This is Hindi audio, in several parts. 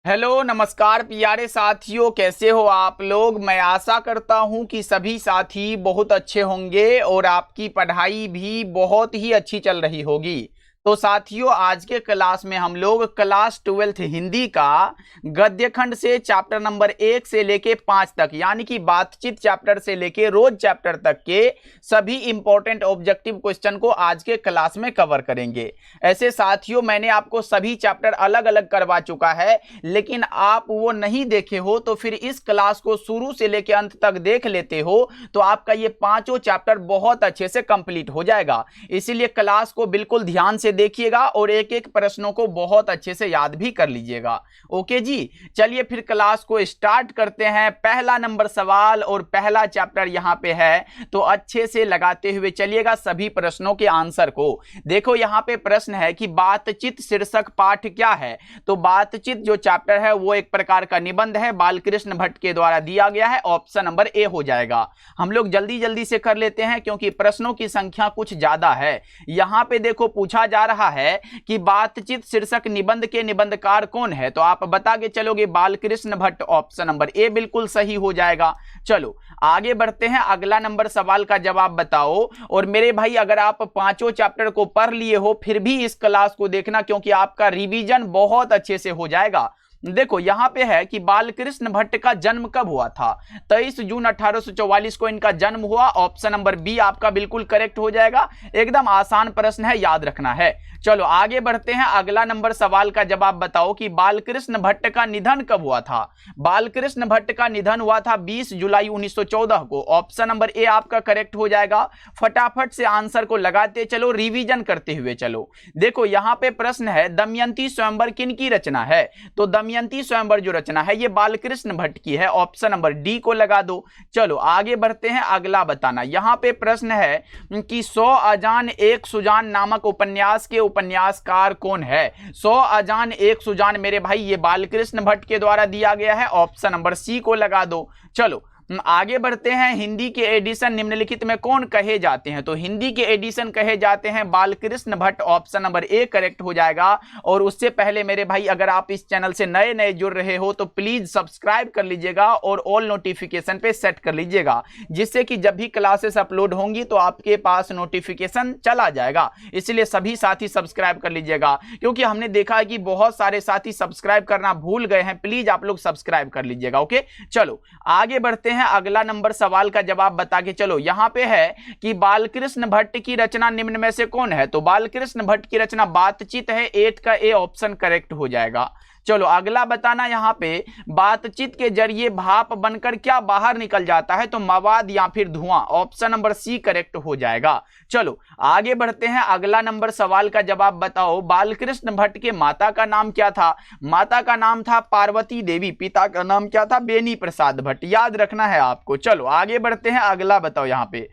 हेलो नमस्कार प्यारे साथियों, कैसे हो आप लोग। मैं आशा करता हूं कि सभी साथी बहुत अच्छे होंगे और आपकी पढ़ाई भी बहुत ही अच्छी चल रही होगी। तो साथियों, आज के क्लास में हम लोग क्लास 12th हिंदी का गद्य खंड से चैप्टर नंबर 1 से लेके 5 तक, यानी कि बातचीत चैप्टर से लेके रोज चैप्टर तक के सभी इंपॉर्टेंट ऑब्जेक्टिव क्वेश्चन को आज के क्लास में कवर करेंगे। ऐसे साथियों, मैंने आपको सभी चैप्टर अलग अलग करवा चुका है, लेकिन आप वो नहीं देखे हो तो फिर इस क्लास को शुरू से लेके अंत तक देख लेते हो तो आपका ये पांचों चैप्टर बहुत अच्छे से कंप्लीट हो जाएगा। इसीलिए क्लास को बिल्कुल ध्यान से देखिएगा और एक एक प्रश्नों को बहुत अच्छे से याद भी कर लीजिएगा। ओके जी, चलिए फिर क्लास को स्टार्ट करते हैं। पहला नंबर सवाल और पहला चैप्टर यहां पे है, तो अच्छे से लगाते हुए चलिएगा सभी प्रश्नों के आंसर को। देखो यहां पे प्रश्न है कि बातचीत शीर्षक पाठ क्या है। तो बातचीत जो चैप्टर है वो एक प्रकार का निबंध है, बालकृष्ण भट्ट के द्वारा दिया गया है। ऑप्शन नंबर ए हो जाएगा। हम लोग जल्दी जल्दी से कर लेते हैं क्योंकि प्रश्नों की संख्या कुछ ज्यादा है। यहां पे देखो पूछा जा रहा है कि बातचीत शीर्षक निबंध के निबंधकार कौन है, तो आप बता के चलोगे बालकृष्ण भट्ट। ऑप्शन नंबर ए बिल्कुल सही हो जाएगा। चलो आगे बढ़ते हैं, अगला नंबर सवाल का जवाब बताओ। और मेरे भाई, अगर आप पांचों चैप्टर को पढ़ लिए हो फिर भी इस क्लास को देखना क्योंकि आपका रिवीजन बहुत अच्छे से हो जाएगा। देखो यहां पे है कि बालकृष्ण भट्ट का जन्म कब हुआ था। 23 जून 1844 को इनका जन्म हुआ। ऑप्शन नंबर बी आपका बिल्कुल करेक्ट हो जाएगा। एकदम आसान प्रश्न है, याद रखना है। चलो आगे बढ़ते हैं, अगला नंबर सवाल का जवाब बताओ कि बालकृष्ण भट्ट का निधन कब हुआ था। बालकृष्ण भट्ट का निधन हुआ था 20 जुलाई 1914 को। ऑप्शन नंबर ए आपका करेक्ट हो जाएगा। फटाफट से आंसर को लगाते चलो, रिवीजन करते हुए चलो। देखो यहां पे प्रश्न है दमयंती स्वयंवर किन की रचना है। तो दमयंती स्वयंवर जो रचना है ये बालकृष्ण भट्ट की है। ऑप्शन नंबर डी को लगा दो। चलो आगे बढ़ते हैं, अगला बताना। यहां पे प्रश्न है कि 100 अजान एक सुजान नामक उपन्यास के उपन्यासकार कौन है। 100 अजान एक सुजान मेरे भाई ये बालकृष्ण भट्ट के द्वारा दिया गया है। ऑप्शन नंबर सी को लगा दो। चलो आगे बढ़ते हैं, हिंदी के एडिशन निम्नलिखित में कौन कहे जाते हैं। तो हिंदी के एडिशन कहे जाते हैं Balkrishna Bhatt. Option number A correct हो जाएगा। और उससे पहले मेरे भाई, अगर आप इस चैनल से नए नए जुड़ रहे हो तो प्लीज सब्सक्राइब कर लीजिएगा और ऑल नोटिफिकेशन पे सेट कर लीजिएगा, जिससे कि जब भी क्लासेस अपलोड होंगी तो आपके पास नोटिफिकेशन चला जाएगा। इसलिए सभी साथी सब्सक्राइब कर लीजिएगा, क्योंकि हमने देखा है कि बहुत सारे साथी सब्सक्राइब करना भूल गए हैं। प्लीज आप लोग सब्सक्राइब कर लीजिएगा। ओके चलो आगे बढ़ते हैं, अगला नंबर सवाल का जवाब बता के चलो। यहां पे है कि बालकृष्ण भट्ट की रचना निम्न में से कौन है। तो बालकृष्ण भट्ट की रचना बातचीत है। 8 का ए ऑप्शन करेक्ट हो जाएगा। चलो अगला बताना, यहां पे बातचीत के जरिए भाप बनकर क्या बाहर निकल जाता है। तो मवाद या फिर धुआं। ऑप्शन नंबर सी करेक्ट हो जाएगा। चलो आगे बढ़ते हैं, अगला नंबर सवाल का जवाब बताओ। बालकृष्ण भट्ट के माता का नाम क्या था। माता का नाम था पार्वती देवी, पिता का नाम क्या था, बेनी प्रसाद भट्ट। याद रखना है आपको। चलो आगे बढ़ते हैं, अगला बताओ। यहां पे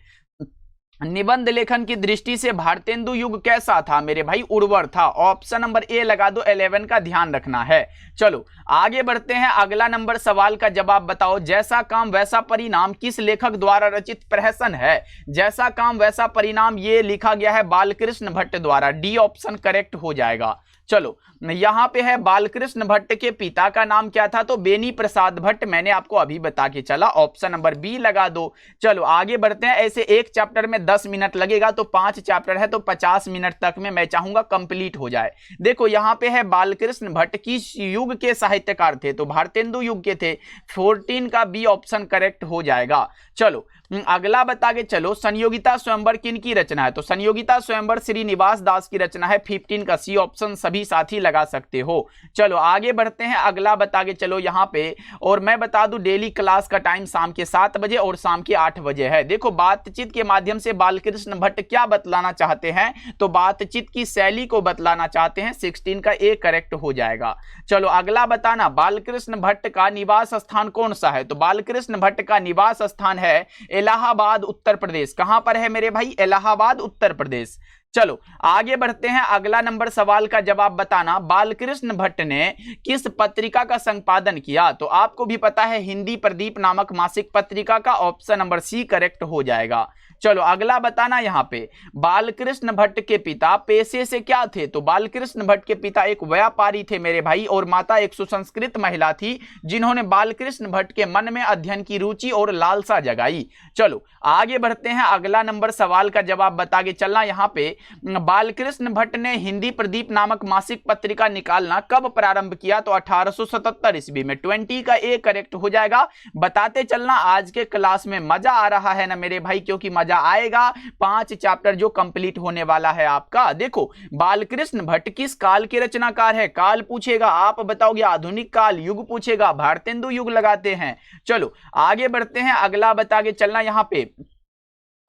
निबंध लेखन की दृष्टि से भारतेंदु युग कैसा था मेरे भाई। उर्वर था। ऑप्शन नंबर ए लगा दो। 11 का ध्यान रखना है। चलो आगे बढ़ते हैं, अगला नंबर सवाल का जवाब बताओ। जैसा काम वैसा परिणाम किस लेखक द्वारा रचित प्रहसन है। जैसा काम वैसा परिणाम ये लिखा गया है बालकृष्ण भट्ट द्वारा। डी ऑप्शन करेक्ट हो जाएगा। चलो यहां पे है बालकृष्ण भट्ट के पिता का नाम क्या था। तो बेनी प्रसाद भट्ट, मैंने आपको अभी बता के चला। ऑप्शन नंबर बी लगा दो। चलो आगे बढ़ते हैं, ऐसे एक चैप्टर में 10 मिनट लगेगा तो 5 चैप्टर है तो 50 मिनट तक में मैं चाहूंगा कंप्लीट हो जाए। देखो यहां पे है बालकृष्ण भट्ट किस युग के साहित्यकार थे। तो भारतेंदु युग के थे। 14 का बी ऑप्शन करेक्ट हो जाएगा। चलो अगला बता के चलो, संयोगिता स्वयंवर किन की रचना है। तो संयोगिता स्वयंवर श्रीनिवास दास की रचना है। 15 का सी ऑप्शन सभी साथी लगा सकते हो। चलो आगे बढ़ते हैं, अगला बता के चलो यहां पे। और मैं बता दूं डेली क्लास का टाइम शाम के 7 बजे और शाम के 8 बजे है। देखो बातचीत के माध्यम से बालकृष्ण भट्ट क्या बतलाना चाहते हैं। तो बातचीत की शैली को बतलाना चाहते हैं। 16 का ए करेक्ट हो जाएगा। चलो अगला बताना, बालकृष्ण भट्ट का निवास स्थान कौन सा है। तो बालकृष्ण भट्ट का निवास स्थान है इलाहाबाद उत्तर प्रदेश। कहां पर है मेरे भाई, इलाहाबाद उत्तर प्रदेश। चलो आगे बढ़ते हैं, अगला नंबर सवाल का जवाब बताना। बालकृष्ण भट्ट ने किस पत्रिका का संपादन किया। तो आपको भी पता है हिंदी प्रदीप नामक मासिक पत्रिका का। ऑप्शन नंबर सी करेक्ट हो जाएगा। चलो अगला बताना यहाँ पे, बालकृष्ण भट्ट के पिता पेशे से क्या थे? तो बालकृष्ण भट्ट के पिता एक व्यापारी थे मेरे भाई, और माता एक सुसंस्कृत महिला थी जिन्होंने बालकृष्ण भट्ट के मन में अध्ययन की रुचि और लालसा जगाई। चलो आगे बढ़ते हैं, अगला नंबर सवाल का जवाब बता के चलना। यहाँ पे बालकृष्ण भट्ट ने हिंदी प्रदीप नामक मासिक पत्रिका निकालना कब प्रारंभ किया? तो 1877 ईस्वी में। 20 का ए करेक्ट हो जाएगा। बताते चलना, आज के क्लास में मजा आ रहा है ना मेरे भाई, क्योंकि मजा आएगा, 5 चैप्टर जो कंप्लीट होने वाला है आपका। देखो बालकृष्ण भट्ट किस काल के रचनाकार है? काल पूछेगा, आप बताओगे आधुनिक काल, युग पूछेगा, भारतेंदु युग लगाते हैं। चलो आगे बढ़ते हैं, अगला बता के चलना। यहाँ पे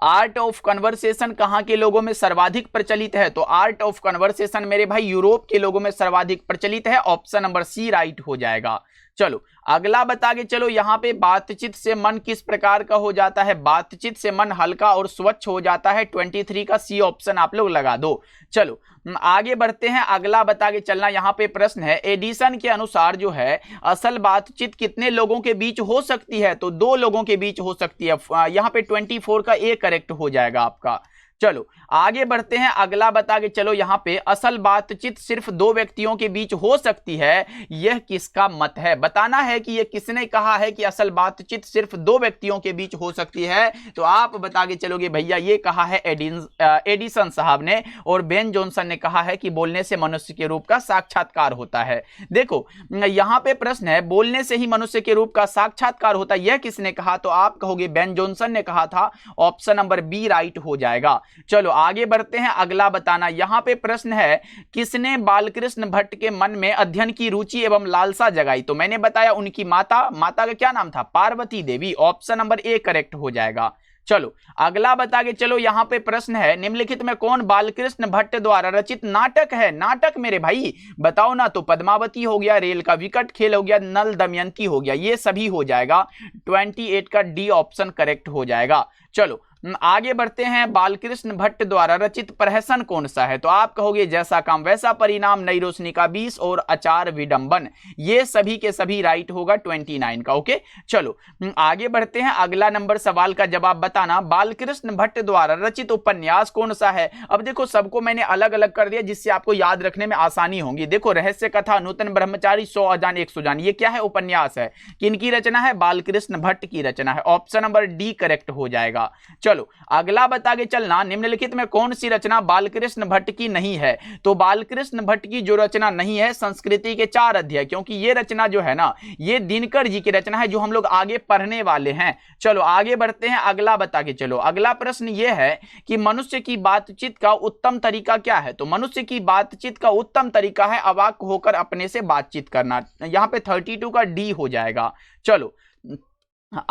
आर्ट ऑफ कन्वर्सेशन कहां के लोगों में सर्वाधिक प्रचलित है? तो आर्ट ऑफ कन्वर्सेशन मेरे भाई यूरोप के लोगों में सर्वाधिक प्रचलित है। ऑप्शन नंबर सी राइट हो जाएगा। चलो अगला बता के चलो, यहाँ पे बातचीत से मन किस प्रकार का हो जाता है? बातचीत से मन हल्का और स्वच्छ हो जाता है। 23 का सी ऑप्शन आप लोग लगा दो। चलो आगे बढ़ते हैं, अगला बता के चलना। यहाँ पे प्रश्न है, एडिसन के अनुसार जो है असल बातचीत कितने लोगों के बीच हो सकती है? तो 2 लोगों के बीच हो सकती है। यहाँ पे 24 का ए करेक्ट हो जाएगा आपका। चलो आगे बढ़ते हैं, अगला बता के चलो। यहाँ पे असल बातचीत सिर्फ 2 व्यक्तियों के बीच हो सकती है, यह किसका मत है? बताना है कि यह किसने कहा है कि असल बातचीत सिर्फ 2 व्यक्तियों के बीच हो सकती है। तो आप बता के चलोगे भैया ये कहा है एडिसन साहब ने, और बेन जॉनसन ने कहा है कि बोलने से मनुष्य के रूप का साक्षात्कार होता है। देखो यहाँ पे प्रश्न है, बोलने से ही मनुष्य के रूप का साक्षात्कार होता है, यह किसने कहा? तो आप कहोगे बेन जॉनसन ने कहा था। ऑप्शन नंबर बी राइट हो जाएगा। चलो आगे बढ़ते हैं, अगला बताना। यहां पे प्रश्न है, किसने बालकृष्ण भट्ट के मन में अध्ययन की रुचि एवं लालसा जगाई? तो मैंने बताया उनकी माता का क्या नाम था? पार्वती देवी। ऑप्शन नंबर ए करेक्ट हो जाएगा। चलो अगला बता के चलो, यहां पे प्रश्न है, निम्नलिखित में कौन बालकृष्ण भट्ट द्वारा रचित नाटक है? नाटक मेरे भाई बताओ ना। तो पद्मावती हो गया, रेल का विकट खेल हो गया, नल दमयंती हो गया, ये सभी हो जाएगा। 28 का डी ऑप्शन करेक्ट हो जाएगा। चलो आगे बढ़ते हैं, बालकृष्ण भट्ट द्वारा रचित प्रहसन कौन सा है? तो आप कहोगे जैसा काम वैसा परिणाम, नई रोशनी का 20 और आचार विडंबन, ये सभी के सभी राइट होगा 29 का। ओके चलो आगे बढ़ते हैं, अगला नंबर सवाल का जवाब बताना। बालकृष्ण भट्ट द्वारा रचित उपन्यास कौन सा है? अब देखो सबको मैंने अलग अलग कर दिया जिससे आपको याद रखने में आसानी होगी। देखो रहस्य कथा, नूतन ब्रह्मचारी, 100 अजान 100 जान, ये क्या है? उपन्यास है। किनकी रचना है? बालकृष्ण भट्ट की रचना है। ऑप्शन नंबर डी करेक्ट हो जाएगा। चलो अगला बता के चलना, निम्नलिखित में कौन सी रचना बालकृष्ण भट्ट की नहीं है? तो बालकृष्ण भट्ट की जो रचना नहीं है, संस्कृति के 4 अध्याय, क्योंकि ये रचना जो है ना, ये दिनकर जी की रचना है जो हम लोग आगे पढ़ने वाले हैं। चलो आगे बढ़ते हैं, अगला बता के चलो। अगला प्रश्न ये है कि मनुष्य की बातचीत का उत्तम तरीका क्या है? तो मनुष्य की बातचीत का उत्तम तरीका है अवाक होकर अपने से बातचीत करना। यहां पे 32 का डी हो जाएगा। चलो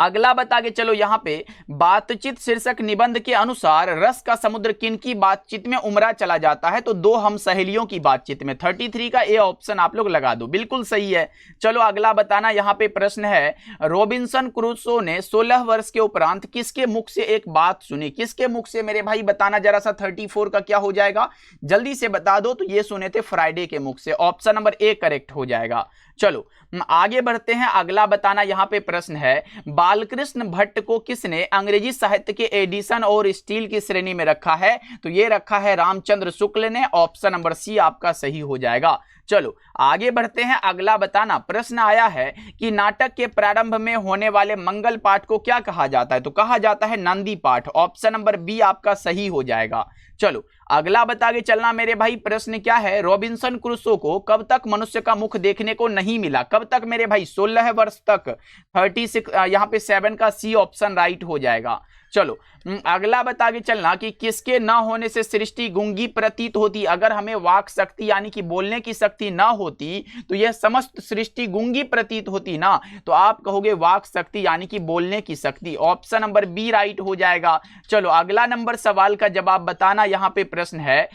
अगला बता के चलो, यहां पे बातचीत शीर्षक निबंध के अनुसार रस का समुद्र किनकी बातचीत में उमड़ा चला जाता है? तो 2 हम सहेलियों की बातचीत में। 33 का ए ऑप्शन आप लोग लगा दो, बिल्कुल सही है। चलो अगला बताना, यहां पे प्रश्न है, रॉबिन्सन क्रूसो ने 16 वर्ष के उपरांत किसके मुख से एक बात सुनी? किसके मुख से मेरे भाई बताना जरा सा। 34 का क्या हो जाएगा? जल्दी से बता दो। तो ये सुने थे फ्राइडे के मुख से। ऑप्शन नंबर ए करेक्ट हो जाएगा। चलो आगे बढ़ते हैं, अगला बताना। यहां पे प्रश्न है, बालकृष्ण भट्ट को किसने अंग्रेजी साहित्य के एडिशन और स्टील की श्रेणी में रखा है? तो ये रखा है रामचंद्र शुक्ल ने। ऑप्शन नंबर सी आपका सही हो जाएगा। चलो आगे बढ़ते हैं, अगला बताना। प्रश्न आया है कि नाटक के प्रारंभ में होने वाले मंगल पाठ को क्या कहा जाता है? तो कहा जाता है नंदी पाठ। ऑप्शन नंबर बी आपका सही हो जाएगा। चलो अगला बता के चलना मेरे भाई। प्रश्न क्या है, रॉबिन्सन क्रूसो को कब तक मनुष्य का मुख देखने को नहीं मिला? कब तक मेरे भाई? 16 वर्ष तक। 36 यहाँ पे 7 का सी ऑप्शन राइट हो जाएगा। चलो अगला बता के चलना कि किसके न होने से सृष्टि गूंगी प्रतीत होती? अगर हमें वाक शक्ति यानी कि बोलने की शक्ति ना होती तो यह समस्त सृष्टि गूंगी प्रतीत होती ना। तो आप कहोगे वाक शक्ति यानी कि बोलने की शक्ति। ऑप्शन नंबर बी राइट हो जाएगा। चलो अगला नंबर सवाल का जवाब बताना। यहाँ पे प्रश्न है,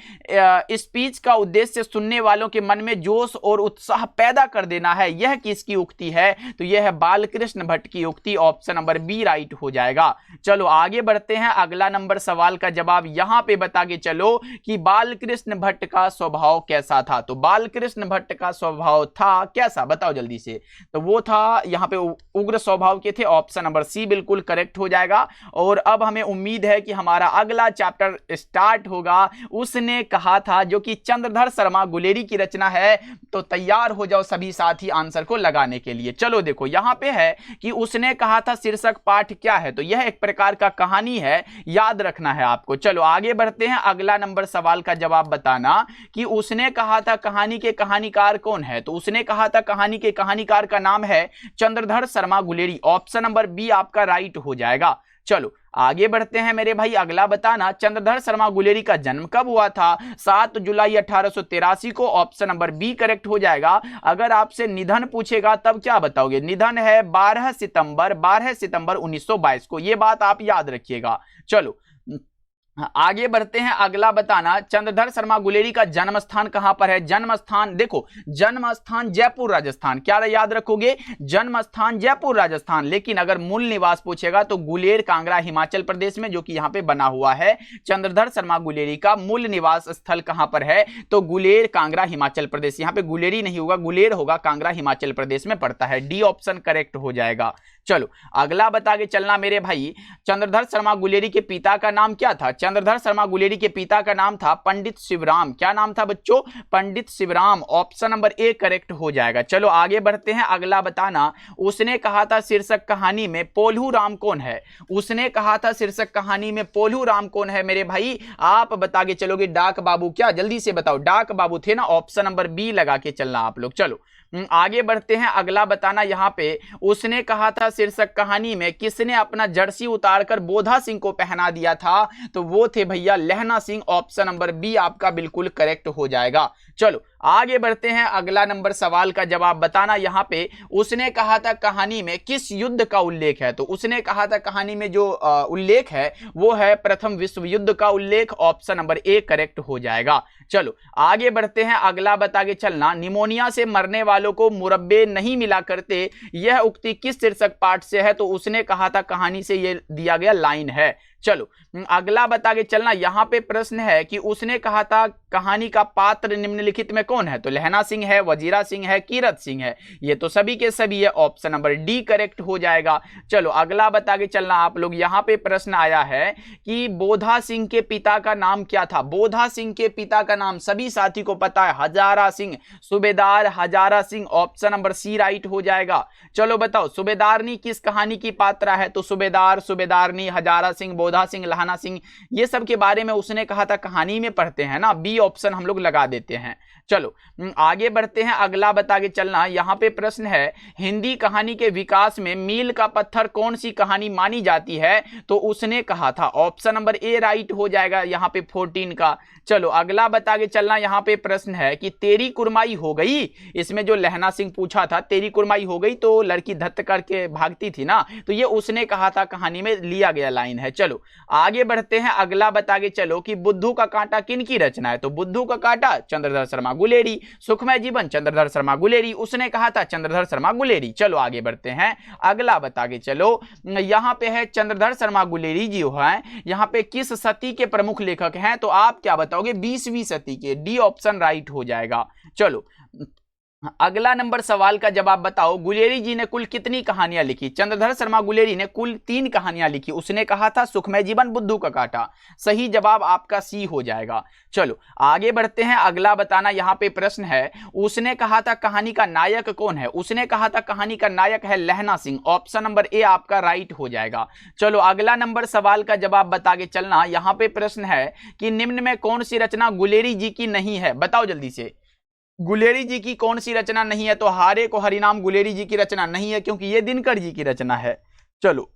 स्पीच का उद्देश्य सुनने वालों के मन में जोश और उत्साह पैदा कर देना है, यह किसकी उक्ति है? तो यह है बालकृष्ण भट्ट की उक्ति। ऑप्शन नंबर बी राइट हो जाएगा। चलो आगे बढ़ते हैं, अगला नंबर सवाल का जवाब यहां पे बता के चलो कि बालकृष्ण भट्ट का स्वभाव कैसा था। तो बालकृष्ण भट्ट का स्वभाव था कैसा, बताओ जल्दी से। तो वो था यहाँ पे उग्र स्वभाव के थे, ऑप्शन नंबर सी बिल्कुल करेक्ट हो जाएगा। और अब हमें उम्मीद है कि हमारा अगला चैप्टर स्टार्ट होगा। उसने कहा था, जो कि चंद्रधर शर्मा गुलेरी की रचना है। तो तैयार हो जाओ सभी साथी आंसर को लगाने के लिए। चलो देखो यहां पे है कि उसने कहा था शीर्षक पाठ क्या है। तो यह एक प्रकार का कहानी है, याद रखना है आपको। चलो आगे बढ़ते हैं, अगला नंबर सवाल का जवाब बताना कि उसने कहा था कहानी के कहानीकार कौन है। तो उसने कहा था कहानी के कहानीकार का नाम है Chandradhar Sharma Guleri. Option number B आपका राइट हो जाएगा। चलो आगे बढ़ते हैं मेरे भाई, अगला बताना चंद्रधर शर्मा गुलेरी का जन्म कब हुआ था। 7 जुलाई 1883 को, ऑप्शन नंबर बी करेक्ट हो जाएगा। अगर आपसे निधन पूछेगा तब क्या बताओगे, निधन है 12 सितंबर 1922 को, यह बात आप याद रखिएगा। चलो आगे बढ़ते हैं, अगला बताना चंद्रधर शर्मा गुलेरी का जन्म स्थान कहां पर है। जन्म स्थान देखो, जन्म स्थान जयपुर राजस्थान, क्या याद रखोगे, जन्म स्थान जयपुर राजस्थान। लेकिन अगर मूल निवास पूछेगा तो गुलेर कांगड़ा हिमाचल प्रदेश में, जो कि यहां पे बना हुआ है। चंद्रधर शर्मा गुलेरी का मूल निवास स्थल कहां पर है, तो गुलेर कांगड़ा हिमाचल प्रदेश। यहां पे गुलेरी नहीं होगा, गुलेर होगा, कांगड़ा हिमाचल प्रदेश में पड़ता है। डी ऑप्शन करेक्ट हो जाएगा। चलो अगला बता के चलना मेरे भाई, चंद्रधर शर्मा गुलेरी के पिता का नाम क्या था। चंद्रधर शर्मा गुलेरी के पिता का नाम था पंडित शिवराम। क्या नाम था बच्चों, Pandit Shivram. Option number A correct हो जाएगा। चलो आगे बढ़ते हैं, अगला बताना उसने कहा था शीर्षक कहानी में पोलू राम कौन है। उसने कहा था शीर्षक कहानी में पोलू राम कौन है मेरे भाई, आप बता के चलोगे डाक बाबू। क्या जल्दी से बताओ, डाक बाबू थे ना, ऑप्शन नंबर बी लगा के चलना आप लोग। चलो आगे बढ़ते हैं, अगला बताना यहां पे उसने कहा था शीर्षक कहानी में किसने अपना जर्सी उतारकर बोधा सिंह को पहना दिया था। तो वो थे भैया लहना सिंह। ऑप्शन नंबर बी आपका बिल्कुल करेक्ट हो जाएगा। चलो आगे बढ़ते हैं, अगला नंबर सवाल का जवाब बताना यहां पे उसने कहा था कहानी में किस युद्ध का उल्लेख है। तो उसने कहा था कहानी में जो उल्लेख है वो है प्रथम विश्व युद्ध का उल्लेख। ऑप्शन नंबर ए करेक्ट हो जाएगा। चलो आगे बढ़ते हैं, अगला बता के चलना निमोनिया से मरने वालों को मुरब्बे नहीं मिला करते, यह उक्ति किस शीर्षक पाठ से है। तो उसने कहा था कहानी से, यह दिया गया लाइन है। चलो अगला बता के चलना, यहां पे प्रश्न है कि उसने कहा था कहानी का पात्र निम्नलिखित में कौन है। तो लहना सिंह है, वजीरा सिंह है, कीरत सिंह है, ये तो सभी के सभी है। ऑप्शन नंबर डी करेक्ट हो जाएगा। चलो अगला बता के चलना आप लोग, यहां पे प्रश्न आया है कि बोधा सिंह के पिता का नाम क्या था। बोधा सिंह के पिता का नाम सभी साथी को पता है, Hazara Singh, Subedar Hazara Singh. Option number C right हो जाएगा। चलो बताओ सूबेदारनी किस कहानी की पात्रा है। तो सूबेदार, सूबेदारनी, हजारा सिंह, बोधा सिंह, लहाना सिंह, ये सब के बारे में उसने कहा था कहानी में पढ़ते हैं ना, बी ऑप्शन हम लोग लगा देते हैं। चलो आगे बढ़ते हैं, अगला बता के चलना, यहां पे प्रश्न है हिंदी कहानी के विकास में मील का पत्थर कौन सी कहानी मानी जाती है। तो उसने कहा था, ऑप्शन नंबर ए राइट हो जाएगा यहां पे 14 का। चलो अगला बता के चलना, यहां पे प्रश्न है कि तेरी कुरमाई हो गई। इसमें जो लहना सिंह पूछा था तेरी कुरमाई हो गई, तो लड़की धत्त करके भागती थी ना, तो ये उसने कहा था, कहानी में लिया गया लाइन है। चलो आगे बढ़ते हैं, अगला बता के चलो कि बुद्धू का कांटा किन की रचना है। तो बुद्धू का कांटा चंद्रधर शर्मा गुलेरी, सुखमय जीवन चंद्रधर शर्मा गुलेरी, उसने कहा था चंद्रधर शर्मा गुलेरी। चलो आगे बढ़ते हैं, अगला बता के चलो, यहां पे है चंद्रधर शर्मा गुलेरी जी हैं, यहां पे किस सदी के प्रमुख लेखक हैं। तो आप क्या बताओगे, 20वीं सदी के। डी ऑप्शन राइट हो जाएगा। चलो अगला नंबर सवाल का जवाब बताओ, गुलेरी जी ने कुल कितनी कहानियां लिखी। चंद्रधर शर्मा गुलेरी ने कुल 3 कहानियां लिखी। उसने कहा था सुखमय जीवन, बुद्धू का कांटा। सही जवाब आपका सी हो जाएगा। चलो आगे बढ़ते हैं, अगला बताना, यहां पे प्रश्न है उसने कहा था कहानी का नायक कौन है। उसने कहा था कहानी का नायक है लहना सिंह। ऑप्शन नंबर ए आपका राइट हो जाएगा। चलो अगला नंबर सवाल का जवाब बता के चलना, यहां पे प्रश्न है कि निम्न में कौन सी रचना गुलेरी जी की नहीं है। बताओ जल्दी से, गुलेरी जी की कौन सी रचना नहीं है। तो हारे को हरिनाम गुलेरी जी की रचना नहीं है, क्योंकि यह दिनकर जी की रचना है। चलो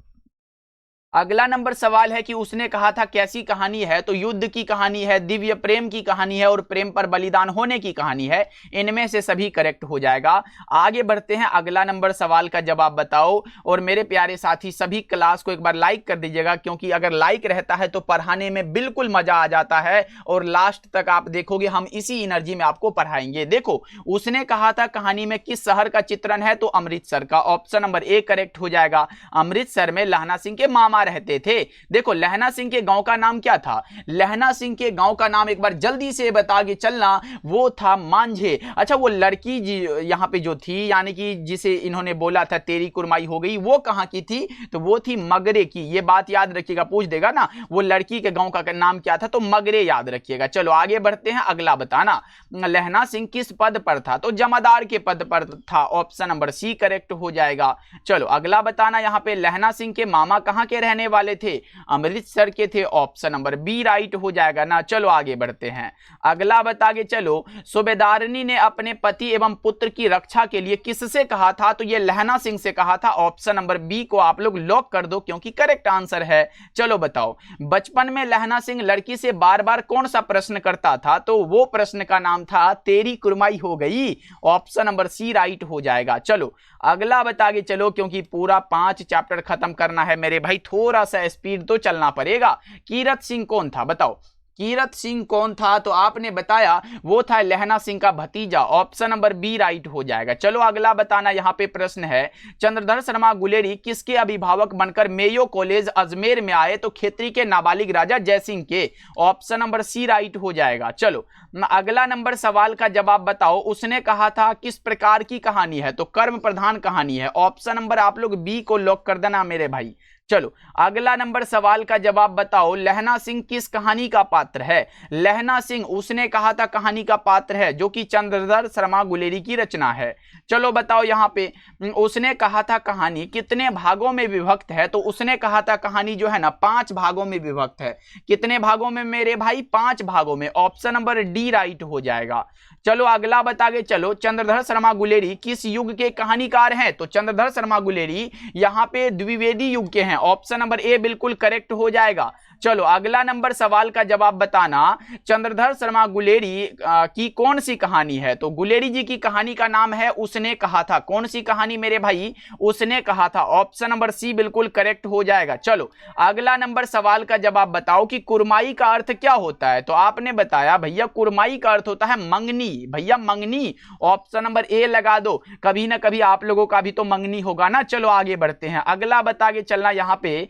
अगला नंबर सवाल है कि उसने कहा था कैसी कहानी है। तो युद्ध की कहानी है, दिव्य प्रेम की कहानी है, और प्रेम पर बलिदान होने की कहानी है। इनमें से सभी करेक्ट हो जाएगा। आगे बढ़ते हैं, अगला नंबर सवाल का जवाब बताओ। और मेरे प्यारे साथी सभी क्लास को एक बार लाइक कर दीजिएगा, क्योंकि अगर लाइक रहता है तो पढ़ाने में बिल्कुल मजा आ जाता है, और लास्ट तक आप देखोगे हम इसी एनर्जी में आपको पढ़ाएंगे। देखो उसने कहा था कहानी में किस शहर का चित्रण है। तो अमृतसर का। ऑप्शन नंबर ए करेक्ट हो जाएगा। अमृतसर में लहना सिंह के मामा रहते थे? देखो लहना सिंह के गांव का नाम क्या था? लहना सिंह के गांव का नाम एक बार जल्दी से बता के चलना, वो था मांझे। अच्छा वो लड़की जी यहाँ पे जो थी, यानी कि जिसे इन्होंने बोला था तेरी कुरमाई हो गई, वो कहां की थी? तो वो थी मगरे की। ये बात याद रखिएगा, पूछ देगा ना वो लड़की के गांव का नाम क्या था, तो मगरे याद रखिएगा। चलो आगे बढ़ते हैं, अगला बताना लहना सिंह किस पद पर था? तो जमादार के पद पर था, ऑप्शन नंबर सी करेक्ट हो जाएगा। चलो अगला बताना यहाँ पे लहना सिंह के मामा कहां के रहने वाले थे? अमृतसर के थे, ऑप्शन नंबर बी राइट हो जाएगा ना। चलो आगे बढ़ते हैं, अगला बता के चलो सूबेदारनी ने अपने पति एवं पुत्र की रक्षा के लिए किससे कहा था? तो ये लहना सिंह से कहा था, ऑप्शन नंबर बी को आप लोग लॉक कर दो क्योंकि करेक्ट आंसर है। चलो बताओ बचपन में लहना सिंह लड़की से बार बार कौन सा प्रश्न करता था? तो वो प्रश्न का नाम था तेरी कुरमाई हो गई, ऑप्शन नंबर सी राइट हो जाएगा। चलो अगला बता के चलो, क्योंकि पूरा 5 चैप्टर खत्म करना है मेरे भाई, थोड़ा सा स्पीड तो चलना पड़ेगा। कीरत सिंह कौन था बताओ? कीरत सिंह कौन था? तो आपने बताया वो था लहना सिंह का भतीजा, ऑप्शन नंबर बी राइट हो जाएगा। चलो अगला बताना, यहाँ पे प्रश्न है चंद्रधर शर्मा गुलेरी किसके अभिभावक बनकर मेयो कॉलेज अजमेर में आए? तो खेतरी के नाबालिग राजा जयसिंह के, ऑप्शन नंबर सी राइट हो जाएगा। चलो अगला नंबर सवाल का जवाब बताओ, उसने कहा था किस प्रकार की कहानी है? तो कर्म प्रधान कहानी है, ऑप्शन नंबर आप लोग बी को लॉक कर देना मेरे भाई। चलो अगला नंबर सवाल का जवाब बताओ, लहना सिंह किस कहानी का पात्र है? लहना सिंह उसने कहा था कहानी का पात्र है जो कि चंद्रधर शर्मा गुलेरी की रचना है। चलो बताओ यहाँ पे उसने कहा था कहानी कितने भागों में विभक्त है? तो उसने कहा था कहानी जो है ना 5 भागों में विभक्त है। कितने भागों में मेरे भाई? 5 भागों में, ऑप्शन नंबर डी राइट हो जाएगा। चलो अगला बता के चलो चंद्रधर शर्मा गुलेरी किस युग के कहानीकार हैं? तो चंद्रधर शर्मा गुलेरी यहाँ पे द्विवेदी युग के हैं, ऑप्शन नंबर ए बिल्कुल करेक्ट हो जाएगा। चलो अगला नंबर सवाल का जवाब बताना, चंद्रधर शर्मा गुलेरी की कौन सी कहानी है? तो गुलेरी जी की कहानी का नाम है उसने कहा था। कौन सी कहानी मेरे भाई? उसने कहा था, ऑप्शन नंबर सी बिल्कुल करेक्ट हो जाएगा। चलो अगला नंबर सवाल का जवाब बताओ कि कुरमाई का अर्थ क्या होता है? तो आपने बताया भैया कुरमाई का अर्थ होता है मंगनी, भैया मंगनी, ऑप्शन नंबर ए लगा दो। कभी ना कभी आप लोगों का भी तो मंगनी होगा ना। चलो आगे बढ़ते हैं, अगला बता के चलना यहाँ पे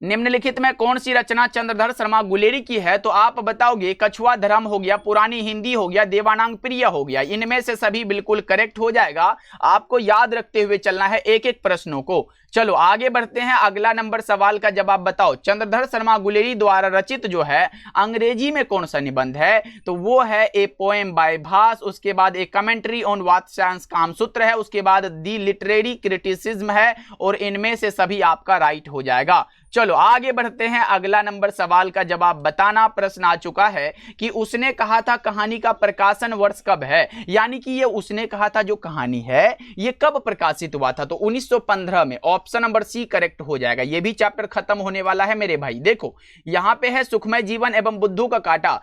निम्नलिखित में कौन सी रचना चंद्रधर शर्मा गुलेरी की है? तो आप बताओगे कछुआ धर्म हो गया, पुरानी हिंदी हो गया, देवानांग प्रिय हो गया, इनमें से सभी बिल्कुल करेक्ट हो जाएगा। आपको याद रखते हुए चलना है एक एक प्रश्नों को। चलो आगे बढ़ते हैं, अगला नंबर सवाल का जवाब बताओ, चंद्रधर शर्मा गुलेरी द्वारा रचित जो है अंग्रेजी में कौन सा निबंध है? तो वो है ए पोएम बाय भास, उसके बाद एक कमेंट्री ऑन वात्स्यांश कामसूत्र है, उसके बाद दी लिटरेरी क्रिटिसिज्म है, और इनमें से सभी आपका राइट हो जाएगा। चलो आगे बढ़ते हैं, अगला नंबर सवाल का जवाब बताना। प्रश्न आ चुका है कि उसने कहा था कहानी का प्रकाशन वर्ष कब है? यानी कि ये उसने कहा था जो कहानी है ये कब प्रकाशित हुआ था? तो 1915 में, ऑप्शन नंबर सी करेक्ट हो जाएगा। ये भी चैप्टर खत्म होने वाला है मेरे भाई। देखो यहां पे है सुखमय जीवन एवं बुद्धू का कांटा,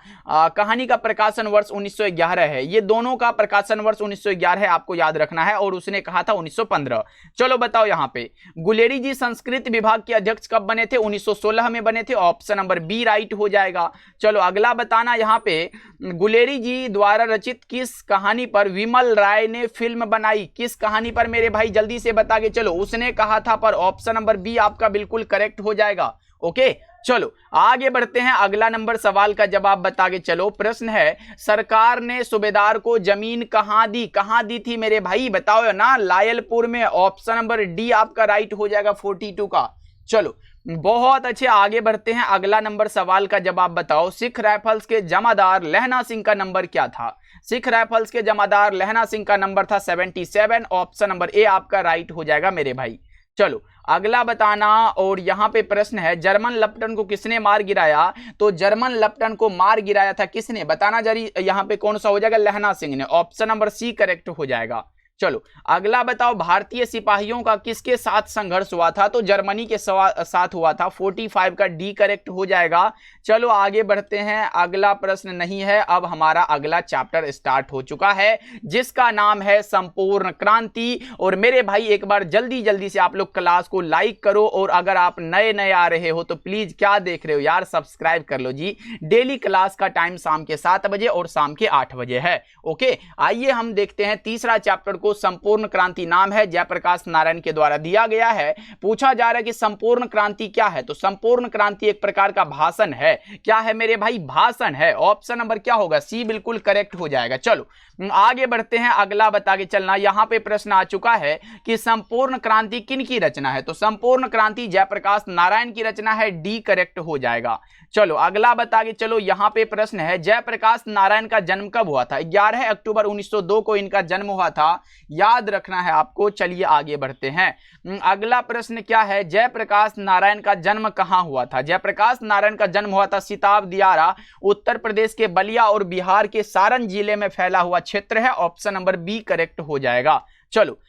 कहानी का प्रकाशन वर्ष 1911 है। ये दोनों का प्रकाशन वर्ष 1911 है, आपको याद रखना है, और उसने कहा था 1915। चलो बताओ यहाँ पे गुलेरी जी संस्कृत विभाग के अध्यक्ष कब बने थे? 1916 में बने थे, ऑप्शन नंबर बी राइट हो जाएगा। चलो अगला बताना, यहाँ पे गुलेरी जी द्वारा रचित किस कहानी पर विमल राय ने फिल्म बनाई? किस कहानी पर मेरे भाई? जल्दी से बता के चलो। उसने कहा था पर, ऑप्शन नंबर बी आपका बिल्कुल करेक्ट हो जाएगा। ओके चलो आगे बढ़ते हैं, अगला नंबर सवाल का जवाब बता के चलो। प्रश्न है सरकार ने सूबेदार को जमीन कहां दी? कहां दी थी मेरे भाई? बताओ ना, लायलपुर में, ऑप्शन नंबर डी आपका राइट हो जाएगा 42 का। चलो बहुत अच्छे, आगे बढ़ते हैं, अगला नंबर सवाल का जवाब बताओ, सिख राइफल्स के जमादार लहना सिंह का नंबर क्या था? सिख राइफल्स के जमादार लहना सिंह का नंबर था 77, ऑप्शन नंबर ए आपका राइट हो जाएगा मेरे भाई। चलो अगला बताना, और यहां पे प्रश्न है जर्मन लप्टन को किसने मार गिराया? तो जर्मन लप्टन को मार गिराया था किसने? बताना जरी, यहां पे कौन सा हो जाएगा? लहना सिंह ने, ऑप्शन नंबर सी करेक्ट हो जाएगा। चलो अगला बताओ, भारतीय सिपाहियों का किसके साथ संघर्ष हुआ था? तो जर्मनी के साथ हुआ था, 45 का डी करेक्ट हो जाएगा। चलो आगे बढ़ते हैं, अगला प्रश्न नहीं है, अब हमारा अगला चैप्टर स्टार्ट हो चुका है जिसका नाम है संपूर्ण क्रांति। और मेरे भाई एक बार जल्दी जल्दी से आप लोग क्लास को लाइक करो, और अगर आप नए नए आ रहे हो तो प्लीज क्या देख रहे हो यार, सब्सक्राइब कर लो जी। डेली क्लास का टाइम शाम के 7 बजे और शाम के 8 बजे है। ओके आइए हम देखते हैं तीसरा चैप्टर को संपूर्ण क्रांति नाम है, जयप्रकाश नारायण के द्वारा दिया गया है। पूछा जा रहा है कि संपूर्ण क्रांति क्या है, तो संपूर्ण क्रांति एक प्रकार का भाषण है। क्या है मेरे भाई? भाषण है। ऑप्शन नंबर क्या होगा? सी बिल्कुल करेक्ट हो जाएगा। चलो आगे बढ़ते हैं, अगला बता के चलना। यहां पे प्रश्न आ चुका है कि संपूर्ण क्रांति किन की रचना है, तो संपूर्ण क्रांति जयप्रकाश नारायण की रचना है, डी करेक्ट हो जाएगा। चलो अगला बता के चलो, यहां पे प्रश्न है जयप्रकाश नारायण का जन्म कब हुआ था? 11 अक्टूबर 1902 को इनका जन्म हुआ था, याद रखना है आपको। चलिए आगे बढ़ते हैं। अगला प्रश्न क्या है, जयप्रकाश नारायण का जन्म कहां हुआ था? जयप्रकाश नारायण का जन्म हुआ था सिताब दियारा, उत्तर प्रदेश के बलिया और बिहार के सारण जिले में फैला हुआ क्षेत्र है। ऑप्शन नंबर बी करेक्ट हो जाएगा। चलो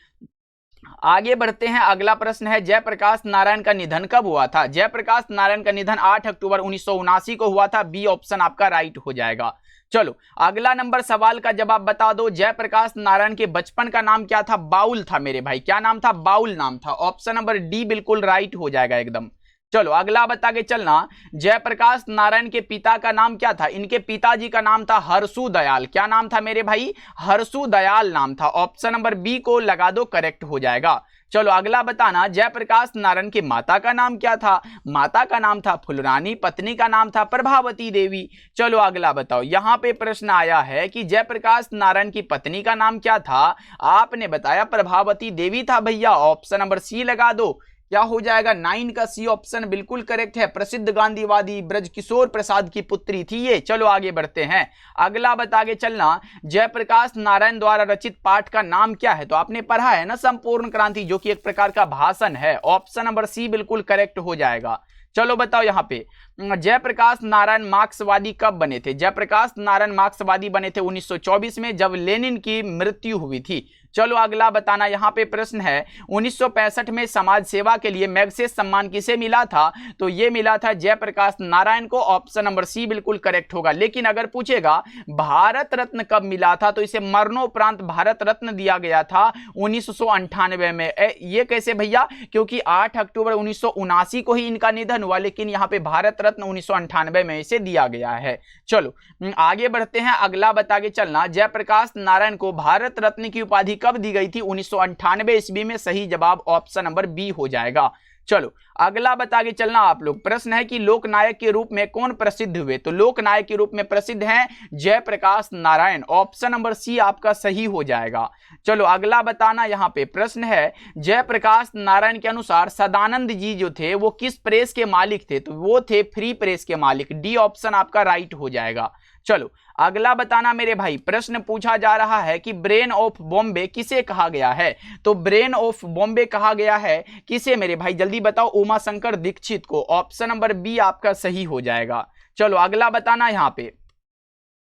आगे बढ़ते हैं, अगला प्रश्न है जयप्रकाश नारायण का निधन कब हुआ था? जयप्रकाश नारायण का निधन 8 अक्टूबर 1979 को हुआ था, बी ऑप्शन आपका राइट हो जाएगा। चलो अगला नंबर सवाल का जवाब बता दो, जयप्रकाश नारायण के बचपन का नाम क्या था? बाउल था मेरे भाई। क्या नाम था? बाउल नाम था। ऑप्शन नंबर डी बिल्कुल राइट हो जाएगा एकदम। चलो अगला बता के चलना, जयप्रकाश नारायण के पिता का नाम क्या था? इनके पिताजी का नाम था हरसू दयाल। क्या नाम था मेरे भाई? हरसू दयाल नाम था। ऑप्शन नंबर बी को लगा दो, करेक्ट हो जाएगा। चलो अगला बताना, जयप्रकाश नारायण की माता का नाम क्या था? माता का नाम था फुलरानी, पत्नी का नाम था प्रभावती देवी। चलो अगला बताओ, यहां पे प्रश्न आया है कि जयप्रकाश नारायण की पत्नी का नाम क्या था? आपने बताया प्रभावती देवी था भैया। ऑप्शन नंबर सी लगा दो, क्या हो जाएगा? 9 का सी ऑप्शन बिल्कुल करेक्ट है। प्रसिद्ध गांधीवादी ब्रजकिशोर प्रसाद की पुत्री थी ये। चलो आगे बढ़ते हैं, अगला बता के चलना, जयप्रकाश नारायण द्वारा रचित पाठ का नाम क्या है? तो आपने पढ़ा है ना संपूर्ण क्रांति, जो कि एक प्रकार का भाषण है। ऑप्शन नंबर सी बिल्कुल करेक्ट हो जाएगा। चलो बताओ यहां पे, जयप्रकाश नारायण मार्क्सवादी कब बने थे? जयप्रकाश नारायण मार्क्सवादी बने थे 1924 में, जब लेनिन की मृत्यु हुई थी। चलो अगला बताना, यहां पे प्रश्न है 1965 में समाज सेवा के लिए मैग्सेसे सम्मान किसे मिला था? तो ये मिला था जयप्रकाश नारायण को। ऑप्शन नंबर सी बिल्कुल करेक्ट होगा। लेकिन अगर पूछेगा भारत रत्न कब मिला था, तो इसे मरणोपरांत भारत रत्न दिया गया था 1998 में। ये कैसे भैया? क्योंकि 8 अक्टूबर 1979 को ही इनका निधन हुआ, लेकिन यहाँ पे भारत रत्न 1998 में इसे दिया गया है। चलो आगे बढ़ते हैं, अगला बता के चलना, जयप्रकाश नारायण को भारत रत्न की उपाधि कब दी गई थी? 1998 ईस्वी में। सही जवाब ऑप्शन नंबर बी हो जाएगा। चलो अगला बता के चलना आप लोग, प्रश्न है कि लोकनायक के रूप में कौन प्रसिद्ध हुए? तो लोकनायक के रूप में प्रसिद्ध हैं Jayaprakash Narayan. Option number C आपका सही हो जाएगा। चलो अगला बताना, यहां पे प्रश्न है जयप्रकाश नारायण के अनुसार सदानंद जी जो थे वो किस प्रेस के मालिक थे? तो वो थे फ्री प्रेस के मालिक। डी ऑप्शन आपका राइट हो जाएगा। चलो अगला बताना मेरे भाई, प्रश्न पूछा जा रहा है कि ब्रेन ऑफ बॉम्बे किसे कहा गया है? तो ब्रेन ऑफ बॉम्बे कहा गया है किसे मेरे भाई? जल्दी बताओ। उमाशंकर दीक्षित को। ऑप्शन नंबर बी आपका सही हो जाएगा। चलो अगला बताना, यहां पे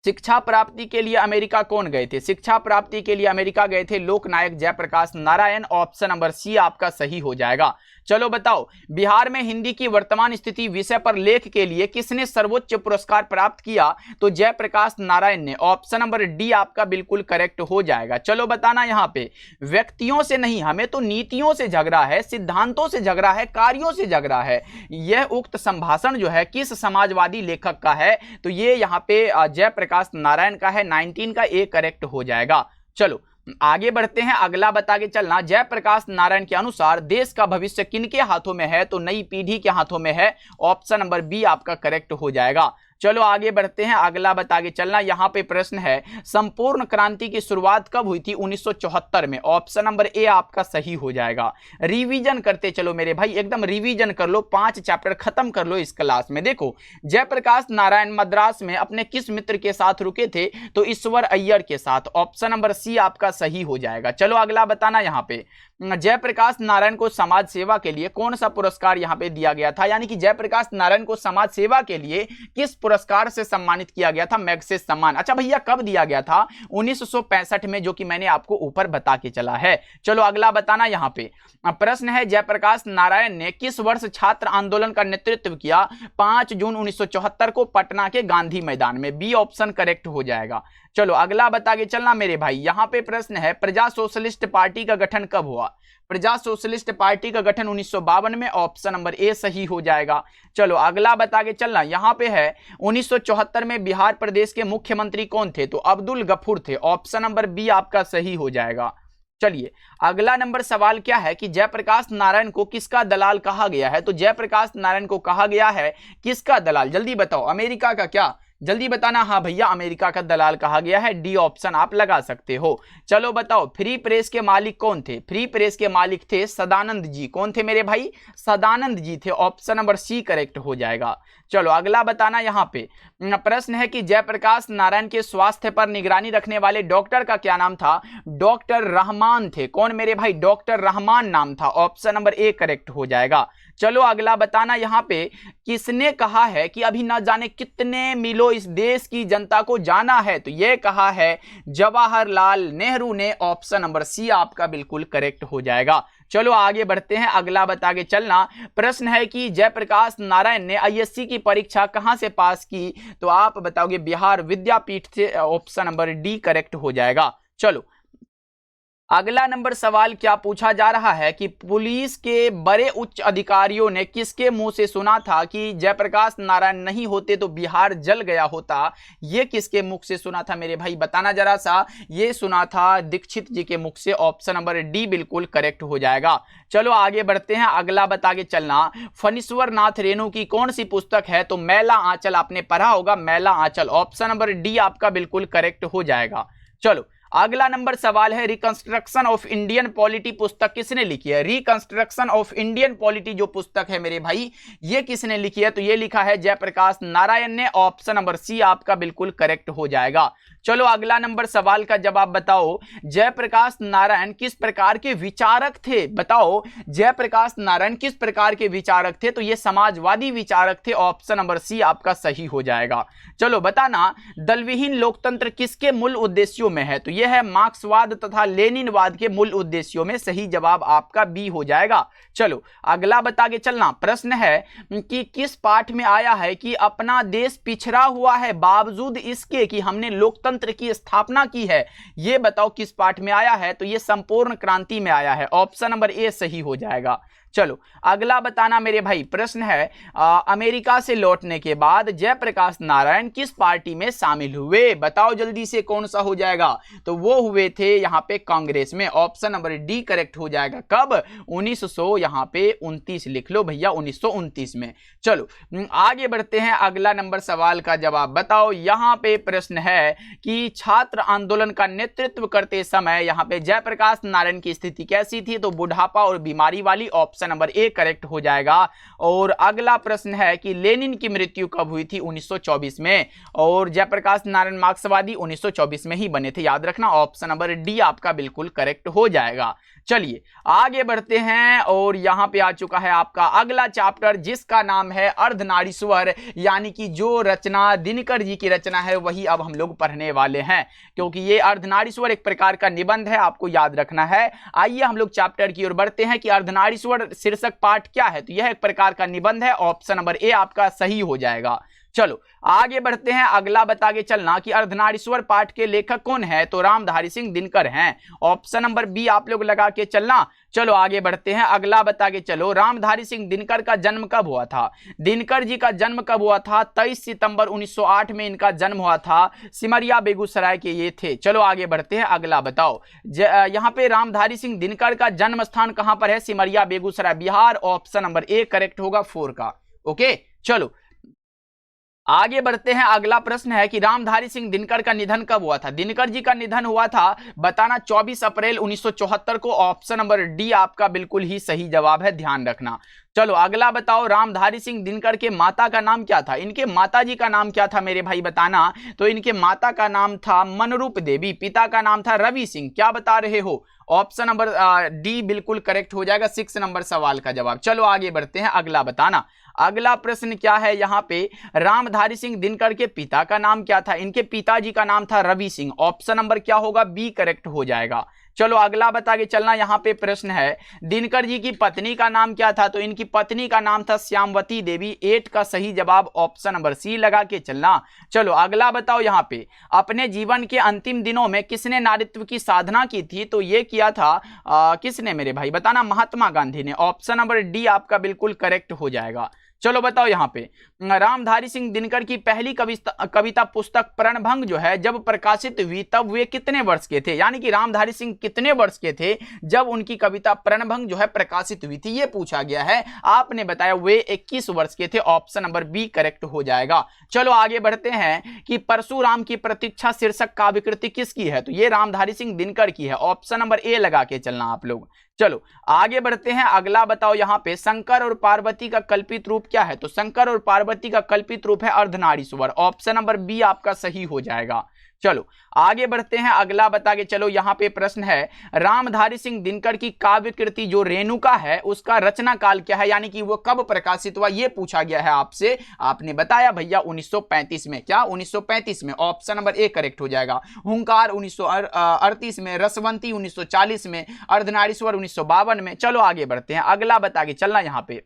शिक्षा प्राप्ति के लिए अमेरिका कौन गए थे? शिक्षा प्राप्ति के लिए अमेरिका गए थे Loknayak Jayaprakash Narayan. Option number C आपका सही हो जाएगा। चलो बताओ, बिहार में हिंदी की वर्तमान स्थिति विषय पर लेख के लिए किसने सर्वोच्च पुरस्कार प्राप्त किया? तो जयप्रकाश नारायण ने। ऑप्शन नंबर डी आपका बिल्कुल करेक्ट हो जाएगा। चलो बताना, यहाँ पे व्यक्तियों से नहीं, हमें तो नीतियों से झगड़ा है, सिद्धांतों से झगड़ा है, कार्यों से झगड़ा है। यह उक्त संभाषण जो है किस समाजवादी लेखक का है? तो ये यहाँ पे जयप्रकाश नारायण का है। 19 का ए करेक्ट हो जाएगा। चलो आगे बढ़ते हैं, अगला बता के चलना, जयप्रकाश नारायण के अनुसार देश का भविष्य किनके हाथों में है? तो नई पीढ़ी के हाथों में है। ऑप्शन नंबर बी आपका करेक्ट हो जाएगा। चलो आगे बढ़ते हैं, अगला बता के चलना, यहां पे प्रश्न है संपूर्ण क्रांति की शुरुआत कब हुई थी? 1974 में। ऑप्शन नंबर ए आपका सही हो जाएगा। रिवीजन करते चलो मेरे भाई, एकदम रिवीजन कर लो, 5 चैप्टर खत्म कर लो इस क्लास में। देखो, जयप्रकाश नारायण मद्रास में अपने किस मित्र के साथ रुके थे? तो ईश्वर अय्यर के साथ। ऑप्शन नंबर सी आपका सही हो जाएगा। चलो अगला बताना, यहां पे जयप्रकाश नारायण को समाज सेवा के लिए कौन सा पुरस्कार यहां पे दिया गया था? यानी कि जयप्रकाश नारायण को समाज सेवा के लिए किस पुरस्कार से सम्मानित किया गया था? मैग्सेसे सम्मान। अच्छा भैया, कब दिया गया था? 1965 में, जो कि मैंने आपको ऊपर बता के चला है। चलो अगला बताना, यहां पे प्रश्न है जयप्रकाश नारायण ने किस वर्ष छात्र आंदोलन का नेतृत्व किया? 5 जून 1974 को पटना के गांधी मैदान में। बी ऑप्शन करेक्ट हो जाएगा। चलो अगला बता के चलना मेरे भाई, यहां पे प्रश्न है प्रजा सोशलिस्ट पार्टी का गठन कब हुआ? प्रजा सोशलिस्ट पार्टी का गठन 1952 में। ऑप्शन नंबर ए सही हो जाएगा। चलो अगला बता के चलना, यहां पे है 1974 में बिहार प्रदेश के मुख्यमंत्री कौन थे? तो अब्दुल गफूर थे। ऑप्शन नंबर बी आपका सही हो जाएगा। चलिए अगला नंबर सवाल क्या है कि जयप्रकाश नारायण को किसका दलाल कहा गया है? तो जयप्रकाश नारायण को कहा गया है किसका दलाल? जल्दी बताओ, अमेरिका का क्या? जल्दी बताना। हाँ भैया, अमेरिका का दलाल कहा गया है, डी ऑप्शन आप लगा सकते हो। चलो बताओ, फ्री प्रेस के मालिक कौन थे? फ्री प्रेस के मालिक थे सदानंद जी। कौन थे मेरे भाई? सदानंद जी थे। ऑप्शन नंबर सी करेक्ट हो जाएगा। चलो अगला बताना। यहाँ पे प्रश्न है कि जयप्रकाश नारायण के स्वास्थ्य पर निगरानी रखने वाले डॉक्टर का क्या नाम था? डॉक्टर रहमान थे। कौन मेरे भाई? डॉक्टर रहमान नाम था। ऑप्शन नंबर ए करेक्ट हो जाएगा। चलो अगला बताना। यहाँ पे किसने कहा है कि अभी ना जाने कितने मीलों इस देश की जनता को जाना है? तो यह कहा है जवाहरलाल नेहरू ने। ऑप्शन नंबर सी आपका बिल्कुल करेक्ट हो जाएगा। चलो आगे बढ़ते हैं, अगला बता के चलना। प्रश्न है कि जयप्रकाश नारायण ने आईएससी की परीक्षा कहां से पास की? तो आप बताओगे बिहार विद्यापीठ से। ऑप्शन नंबर डी करेक्ट हो जाएगा। चलो अगला नंबर सवाल क्या पूछा जा रहा है कि पुलिस के बड़े उच्च अधिकारियों ने किसके मुंह से सुना था कि जयप्रकाश नारायण नहीं होते तो बिहार जल गया होता? ये किसके मुख से सुना था मेरे भाई? बताना जरा सा। ये सुना था दीक्षित जी के मुख से। ऑप्शन नंबर डी बिल्कुल करेक्ट हो जाएगा। चलो आगे बढ़ते हैं, अगला बता के चलना। फणीश्वर नाथ रेणु की कौन सी पुस्तक है? तो मैला आंचल। आपने पढ़ा होगा मैला आंचल। ऑप्शन नंबर डी आपका बिल्कुल करेक्ट हो जाएगा। चलो अगला नंबर सवाल है रिकंस्ट्रक्शन ऑफ इंडियन पॉलिटी पुस्तक किसने लिखी है? रिकंस्ट्रक्शन ऑफ इंडियन पॉलिटी जो पुस्तक है मेरे भाई, ये किसने लिखी है? तो ये लिखा है जयप्रकाश नारायण ने। ऑप्शन नंबर सी आपका बिल्कुल करेक्ट हो जाएगा। चलो अगला नंबर सवाल का जवाब बताओ। जयप्रकाश नारायण किस प्रकार के विचारक थे? बताओ जयप्रकाश नारायण किस प्रकार के विचारक थे? तो ये समाजवादी विचारक थे। ऑप्शन नंबर सी आपका सही हो जाएगा। चलो बताना दलविहीन लोकतंत्र किसके मूल उद्देश्यों में है? तो यह है मार्क्सवाद तथा लेनिनवाद के मूल उद्देश्यों में। सही जवाब आपका बी हो जाएगा। चलो अगला बता के चलना। प्रश्न है कि किस पाठ में आया है कि अपना देश पिछड़ा हुआ है बावजूद इसके कि हमने लोकतंत्र की स्थापना की है? ये बताओ किस पाठ में आया है? तो ये संपूर्ण क्रांति में आया है। ऑप्शन नंबर ए सही हो जाएगा। चलो अगला बताना मेरे भाई। प्रश्न है अमेरिका से लौटने के बाद जयप्रकाश नारायण किस पार्टी में शामिल हुए? बताओ जल्दी से कौन सा हो जाएगा? तो वो हुए थे यहाँ पे कांग्रेस में। ऑप्शन नंबर डी करेक्ट हो जाएगा। कब? 1900 यहाँ पे 29 लिख लो भैया, 1929 में। चलो आगे बढ़ते हैं, अगला नंबर सवाल का जवाब बताओ। यहाँ पे प्रश्न है कि छात्र आंदोलन का नेतृत्व करते समय यहाँ पे जयप्रकाश नारायण की स्थिति कैसी थी? तो बुढ़ापा और बीमारी वाली। ऑप्शन नंबर ए करेक्ट हो जाएगा। और अगला प्रश्न है कि लेनिन की मृत्यु कब हुई थी? 1924 में। और जयप्रकाश नारायण मार्क्सवादी 1924 में ही बने थे, याद रखना। ऑप्शन नंबर डी आपका बिल्कुल करेक्ट हो जाएगा। चलिए आगे बढ़ते हैं, और यहां पे आ चुका है आपका अगला चैप्टर जिसका नाम है अर्धनारीश्वर, यानी कि जो रचना दिनकर जी की रचना है वही अब हम लोग पढ़ने वाले हैं, क्योंकि ये अर्धनारीश्वर एक प्रकार का निबंध है, आपको याद रखना है। आइए हम लोग चैप्टर की ओर बढ़ते हैं कि अर्धनारीश्वर शीर्षक पाठ क्या है? तो यह एक प्रकार का निबंध है। ऑप्शन नंबर ए आपका सही हो जाएगा। चलो आगे बढ़ते हैं, अगला बता के चलना कि अर्धनारीश्वर पाठ के लेखक कौन है? तो रामधारी सिंह दिनकर हैं। ऑप्शन नंबर बी आप लोग लगा के चलना। चलो आगे बढ़ते हैं, अगला बता के चलो रामधारी सिंह दिनकर का जन्म कब हुआ था? दिनकर जी का जन्म कब हुआ था? 23 सितंबर 1908 में इनका जन्म हुआ था। सिमरिया बेगूसराय के ये थे। चलो आगे बढ़ते हैं, अगला बताओ। यहाँ पे रामधारी सिंह दिनकर का जन्म स्थान कहां पर है? Simaria Begusarai Bihar. Option number A correct होगा 4 का। ओके चलो आगे बढ़ते हैं, अगला प्रश्न है कि रामधारी सिंह दिनकर का निधन कब हुआ था? दिनकर जी का निधन हुआ था बताना 24 अप्रैल 1974 को। ऑप्शन नंबर डी आपका बिल्कुल ही सही जवाब है, ध्यान रखना। चलो अगला बताओ रामधारी सिंह दिनकर के माता का नाम क्या था? इनके माता जी का नाम क्या था मेरे भाई बताना? तो इनके माता का नाम था मनरूप देवी, पिता का नाम था रवि सिंह। क्या बता रहे हो? ऑप्शन नंबर डी बिल्कुल करेक्ट हो जाएगा 6 नंबर सवाल का जवाब। चलो आगे बढ़ते हैं, अगला बताना। अगला प्रश्न क्या है यहाँ पे? रामधारी सिंह दिनकर के पिता का नाम क्या था? इनके पिताजी का नाम था रवि सिंह। ऑप्शन नंबर क्या होगा? बी करेक्ट हो जाएगा। चलो अगला बता के चलना। यहाँ पे प्रश्न है दिनकर जी की पत्नी का नाम क्या था? तो इनकी पत्नी का नाम था श्यामवती देवी। 8 का सही जवाब ऑप्शन नंबर सी लगा के चलना। चलो अगला बताओ। यहाँ पे अपने जीवन के अंतिम दिनों में किसने नारीत्व की साधना की थी? तो ये किया था किसने मेरे भाई बताना? महात्मा गांधी ने। ऑप्शन नंबर डी आपका बिल्कुल करेक्ट हो जाएगा। चलो बताओ यहाँ पे, रामधारी सिंह दिनकर की पहली कविता पुस्तक प्रणभंग जो है जब प्रकाशित हुई तब वे कितने वर्ष के थे, यानी कि रामधारी सिंह कितने वर्ष के थे जब उनकी कविता प्रणभंग जो है प्रकाशित हुई थी, ये पूछा गया है। आपने बताया वे 21 वर्ष के थे, ऑप्शन नंबर बी करेक्ट हो जाएगा। चलो आगे बढ़ते हैं कि परशुराम की प्रतीक्षा शीर्षक काव्य कृति किसकी है, तो ये रामधारी सिंह दिनकर की है, ऑप्शन नंबर ए लगा के चलना आप लोग। चलो आगे बढ़ते हैं, अगला बताओ यहाँ पे शंकर और पार्वती का कल्पित रूप क्या है, तो शंकर और पार्वती का कल्पित रूप है अर्धनारीश्वर, ऑप्शन नंबर बी आपका सही हो जाएगा। चलो आगे बढ़ते हैं, अगला बता के चलो। यहाँ पे प्रश्न है रामधारी सिंह दिनकर की काव्य कृति जो रेणुका है उसका रचना काल क्या है, यानी कि वो कब प्रकाशित हुआ, ये पूछा गया है आपसे। आपने बताया भैया 1935 में, क्या 1935 में, ऑप्शन नंबर ए करेक्ट हो जाएगा। हुंकार 1938 में, रसवंती 1940 में, अर्धनारीश्वर 1952 में। चलो आगे बढ़ते हैं, अगला बता के चलना। यहाँ पे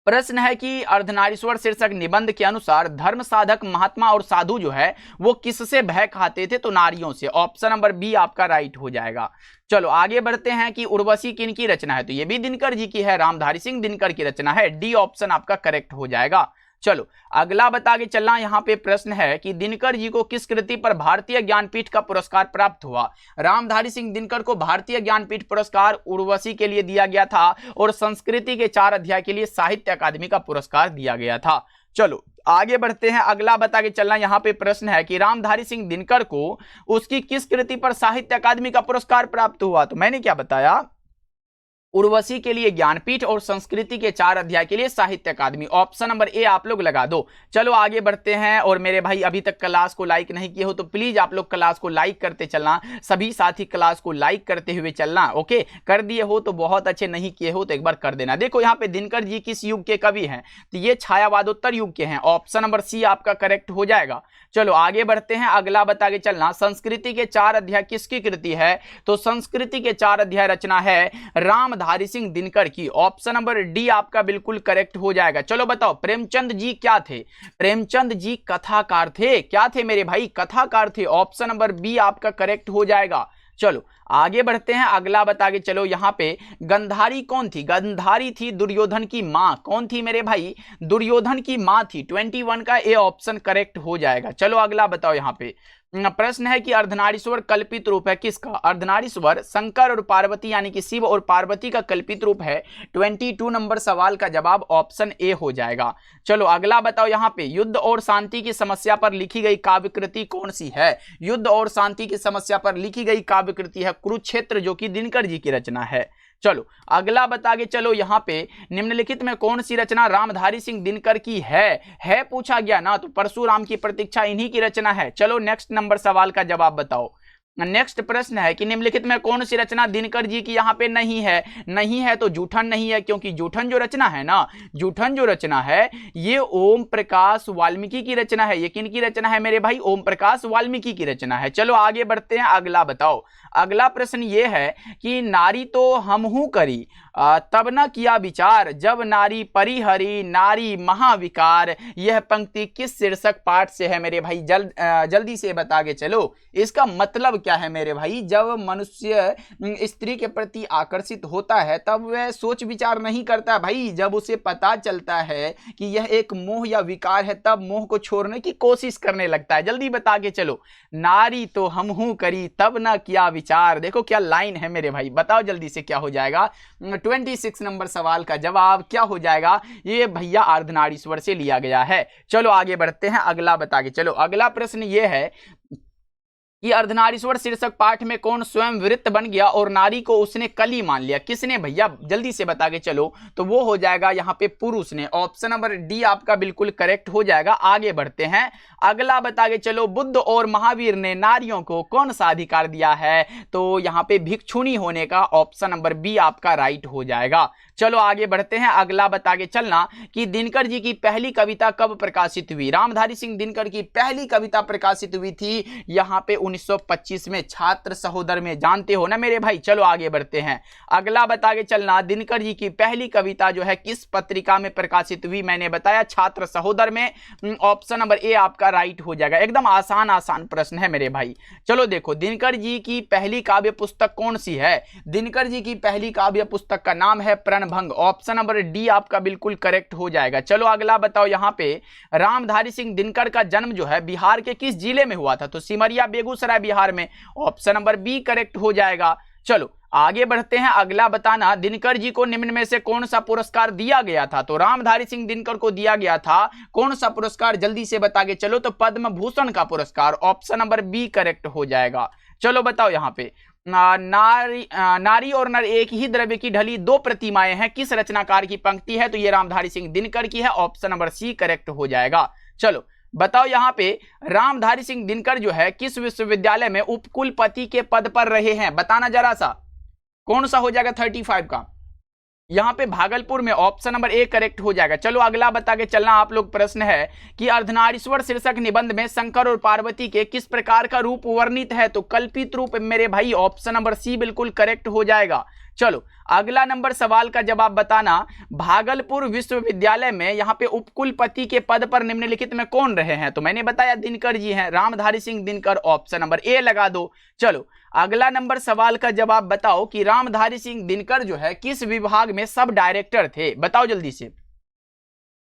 प्रश्न है कि अर्धनारीश्वर शीर्षक निबंध के अनुसार धर्म साधक महात्मा और साधु जो है वो किससे भय खाते थे, तो नारियों से, ऑप्शन नंबर बी आपका राइट हो जाएगा। चलो आगे बढ़ते हैं कि उर्वशी किनकी रचना है, तो ये भी दिनकर जी की है, रामधारी सिंह दिनकर की रचना है, डी ऑप्शन आपका करेक्ट हो जाएगा। चलो अगला बता के चलना। यहाँ पे प्रश्न है कि दिनकर जी को किस कृति पर भारतीय ज्ञानपीठ का पुरस्कार प्राप्त हुआ। रामधारी सिंह दिनकर को भारतीय ज्ञानपीठ पुरस्कार उर्वशी के लिए दिया गया था और संस्कृति के 4 अध्याय के लिए साहित्य अकादमी का पुरस्कार दिया गया था। चलो आगे बढ़ते हैं, अगला बता के चलना। यहाँ पे प्रश्न है कि रामधारी सिंह दिनकर को उसकी किस कृति पर साहित्य अकादमी का पुरस्कार प्राप्त हुआ, तो मैंने क्या बताया, उर्वशी के लिए ज्ञानपीठ और संस्कृति के 4 अध्याय के लिए साहित्य अकादमी, ऑप्शन नंबर ए आप लोग लगा दो। चलो आगे बढ़ते हैं, और मेरे भाई अभी तक क्लास को लाइक नहीं किए हो तो प्लीज आप लोग क्लास को लाइक करते चलना, सभी साथी क्लास को लाइक करते हुए चलना। ओके, कर दिए हो तो बहुत अच्छे, नहीं किए हो तो एक बार कर देना। देखो यहाँ पे दिनकर जी किस युग के कवि हैं, तो ये छायावादोत्तर युग के हैं, ऑप्शन नंबर सी आपका करेक्ट हो जाएगा। चलो आगे बढ़ते हैं, अगला बता के चलना। संस्कृति के 4 अध्याय किसकी कृति है, तो संस्कृति के 4 अध्याय रचना है रामधारी सिंह दिनकर की, ऑप्शन नंबर डी आपका बिल्कुल करेक्ट हो जाएगा। चलो बताओ प्रेमचंद जी क्या थे, प्रेमचंद जी कथाकार थे, क्या थे मेरे भाई, कथाकार थे, ऑप्शन नंबर बी आपका करेक्ट हो जाएगा। चलो आगे बढ़ते हैं, अगला बता के चलो। यहाँ पे गंधारी कौन थी, गंधारी थी दुर्योधन की मां, कौन थी मेरे भाई, दुर्योधन की मां थी, 21 का ए ऑप्शन करेक्ट हो जाएगा। चलो अगला बताओ। यहाँ पे प्रश्न है कि अर्धनारीश्वर कल्पित रूप है किसका, अर्धनारीश्वर शंकर और पार्वती यानी कि शिव और पार्वती का कल्पित रूप है, 22 नंबर सवाल का जवाब ऑप्शन ए हो जाएगा। चलो अगला बताओ। यहाँ पे युद्ध और शांति की समस्या पर लिखी गई काव्य कृति कौन सी है, युद्ध और शांति की समस्या पर लिखी गई काव्य कृति है कुरुक्षेत्र, जो कि दिनकर जी की रचना है। चलो अगला बता के चलो। यहाँ पे निम्नलिखित में कौन सी रचना रामधारी सिंह दिनकर की है पूछा गया ना, तो परशुराम की प्रतीक्षा इन्हीं की रचना है। चलो नेक्स्ट नंबर सवाल का जवाब बताओ। नेक्स्ट प्रश्न है कि निम्नलिखित में कौन सी रचना दिनकर जी की यहाँ पे नहीं है तो जूठन नहीं है, क्योंकि जूठन जो रचना है ना, जूठन जो रचना है ये ओम प्रकाश वाल्मीकि की रचना है। ये किन की रचना है मेरे भाई, ओम प्रकाश वाल्मीकि की रचना है। चलो आगे बढ़ते हैं, अगला बताओ। अगला प्रश्न ये है कि नारी तो हमहू करी तब न किया विचार, जब नारी परिहरी नारी महाविकार, यह पंक्ति किस शीर्षक पाठ से है मेरे भाई, जल्दी से बता के चलो। इसका मतलब क्या है मेरे भाई, जब मनुष्य स्त्री के प्रति आकर्षित होता है तब वह सोच विचार नहीं करता भाई, जब उसे पता चलता है कि यह एक मोह या विकार है तब मोह को छोड़ने की कोशिश करने लगता है। जल्दी बता के चलो। नारी तो हमहू करी तब न किया विचार, देखो क्या लाइन है मेरे भाई, बताओ जल्दी से क्या हो जाएगा। 26 नंबर सवाल का जवाब क्या हो जाएगा, ये भैया अर्धनारीश्वर से लिया गया है। चलो आगे बढ़ते हैं, अगला बता के चलो। अगला प्रश्न ये है कि अर्धनारीश्वर शीर्षक पाठ में कौन स्वयं वृत्त बन गया और नारी को उसने कली मान लिया, किसने भैया, जल्दी से बता के चलो। तो वो हो जाएगा यहाँ पे पुरुष ने, ऑप्शन नंबर डी आपका बिल्कुल करेक्ट हो जाएगा। आगे बढ़ते हैं, अगला बता के चलो। बुद्ध और महावीर ने नारियों को कौन सा अधिकार दिया है, तो यहाँ पे भिक्षुणी होने का, ऑप्शन नंबर बी आपका राइट हो जाएगा। चलो आगे बढ़ते हैं, अगला बता के चलना कि दिनकर जी की पहली कविता कब प्रकाशित हुई। रामधारी सिंह दिनकर की पहली कविता प्रकाशित हुई थी यहाँ पे 1925 में, छात्र सहोदर में, जानते हो ना मेरे भाई। चलो आगे बढ़ते हैं, अगला बता के चलना। दिनकर जी की पहली कविता जो है किस पत्रिका में प्रकाशित हुई, मैंने बताया छात्र सहोदर में, ऑप्शन नंबर ए आपका राइट हो जाएगा। एकदम आसान प्रश्न है मेरे भाई। चलो देखो, दिनकर जी की पहली काव्य पुस्तक कौन सी है, दिनकर जी की पहली काव्य पुस्तक का नाम है प्रणभंग। प्रणभंग, ऑप्शन नंबर डी आपका बिल्कुल करेक्ट हो जाएगा। चलो अगला बताओ, यहाँ पे रामधारी सिंह दिनकर का जन्म जो है बिहार के किस जिले में हुआ था? तो सिमरिया बेगूसराय बिहार में, ऑप्शन नंबर बी करेक्ट हो जाएगा। चलो आगे बढ़ते हैं, अगला बताना, दिनकर जी को निम्न में से कौन सा पुरस्कार दिया गया था? तो रामधारी सिंह दिनकर को दिया गया था कौन सा पुरस्कार, जल्दी से बता के चलो। तो पद्म भूषण का पुरस्कार, ऑप्शन नंबर बी करेक्ट हो जाएगा। चलो बताओ, यहाँ पे नारी और नर एक ही द्रव्य की ढली दो प्रतिमाएं हैं, किस रचनाकार की पंक्ति है? तो ये रामधारी सिंह दिनकर की है, ऑप्शन नंबर सी करेक्ट हो जाएगा। चलो बताओ, यहाँ पे रामधारी सिंह दिनकर जो है किस विश्वविद्यालय में उपकुलपति के पद पर रहे हैं? बताना जरा सा, कौन सा हो जाएगा 35 का? यहाँ पे भागलपुर में, ऑप्शन नंबर ए करेक्ट हो जाएगा। चलो अगला बता के चलना आप लोग, प्रश्न है कि अर्धनारीश्वर शीर्षक निबंध में शंकर और पार्वती के किस प्रकार का रूप वर्णित है? तो कल्पित रूप मेरे भाई, ऑप्शन नंबर सी बिल्कुल करेक्ट हो जाएगा। चलो अगला नंबर सवाल का जवाब बताना, भागलपुर विश्वविद्यालय में यहाँ पे उपकुलपति के पद पर निम्नलिखित में कौन रहे हैं? तो मैंने बताया दिनकर जी हैं, रामधारी सिंह दिनकर, ऑप्शन नंबर ए लगा दो। चलो अगला नंबर सवाल का जवाब बताओ कि रामधारी सिंह दिनकर जो है किस विभाग में सब डायरेक्टर थे? बताओ जल्दी से,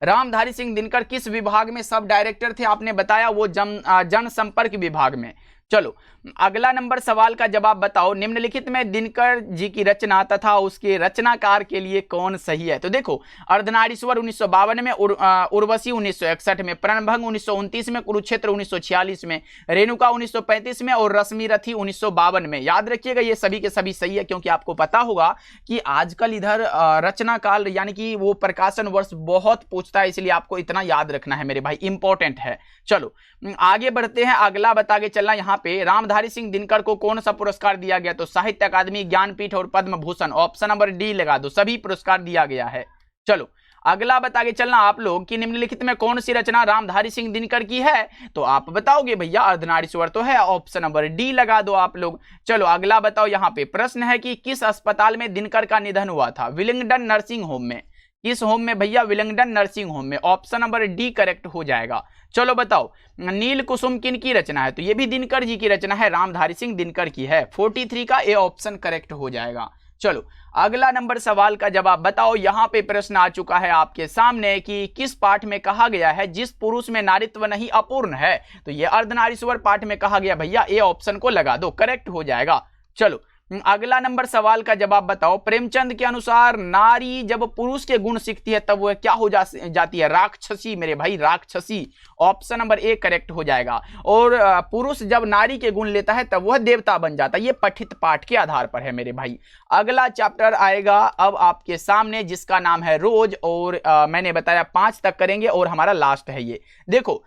रामधारी सिंह दिनकर किस विभाग में सब डायरेक्टर थे? आपने बताया वो जनसंपर्क विभाग में। चलो अगला नंबर सवाल का जवाब बताओ, निम्नलिखित में दिनकर जी की रचना तथा उसके रचनाकार के लिए कौन सही है? तो देखो, अर्धनारीश्वर 1952 में, उर्वशी 1961 में, प्रणभंग 1929 में, कुरुक्षेत्र 1946 में, रेणुका 1935 में और रश्मि रथी 1952 में। याद रखिएगा ये सभी के सभी सही है, क्योंकि आपको पता होगा कि आजकल इधर रचना काल यानी कि वो प्रकाशन वर्ष बहुत पूछता है, इसलिए आपको इतना याद रखना है मेरे भाई, इंपॉर्टेंट है। चलो आगे बढ़ते हैं, अगला बता के चलना, यहाँ पे रामधारी सिंह दिनकर को कौन सा पुरस्कार दिया गया? तो साहित्य अकादमी, ज्ञानपीठ और Padma Bhushan, option number D लगा दो, सभी पुरस्कार दिया गया है। चलो अगला बता के चलना आप लोग कि निम्नलिखित में कौन सी रचना रामधारी सिंह दिनकर की है? तो आप बताओगे भैया अर्धनारीश्वर तो है, ऑप्शन नंबर डी लगा दो आप लोग। चलो अगला बताओ, यहाँ पे प्रश्न है कि किस अस्पताल में दिनकर का निधन हुआ था? विलिंगडन नर्सिंग होम में। किस होम में भैया? विलिंगडन नर्सिंग होम में, ऑप्शन नंबर डी करेक्ट हो जाएगा। चलो बताओ, नील कुसुम किन की रचना है? तो ये भी दिनकर जी की रचना है, रामधारी सिंह दिनकर की है, 43 का ए ऑप्शन करेक्ट हो जाएगा। चलो अगला नंबर सवाल का जवाब बताओ, यहाँ पे प्रश्न आ चुका है आपके सामने कि किस पाठ में कहा गया है जिस पुरुष में नारीत्व नहीं अपूर्ण है? तो ये अर्धनारीश्वर पाठ में कहा गया भैया, ए ऑप्शन को लगा दो, करेक्ट हो जाएगा। चलो अगला नंबर सवाल का जवाब बताओ, प्रेमचंद के अनुसार नारी जब पुरुष के गुण सीखती है तब वह क्या हो जाती है? राक्षसी मेरे भाई, राक्षसी, ऑप्शन नंबर ए करेक्ट हो जाएगा। और पुरुष जब नारी के गुण लेता है तब वह देवता बन जाता है, ये पठित पाठ के आधार पर है मेरे भाई। अगला चैप्टर आएगा अब आपके सामने जिसका नाम है रोज, और मैंने बताया 5 तक करेंगे और हमारा लास्ट है ये। देखो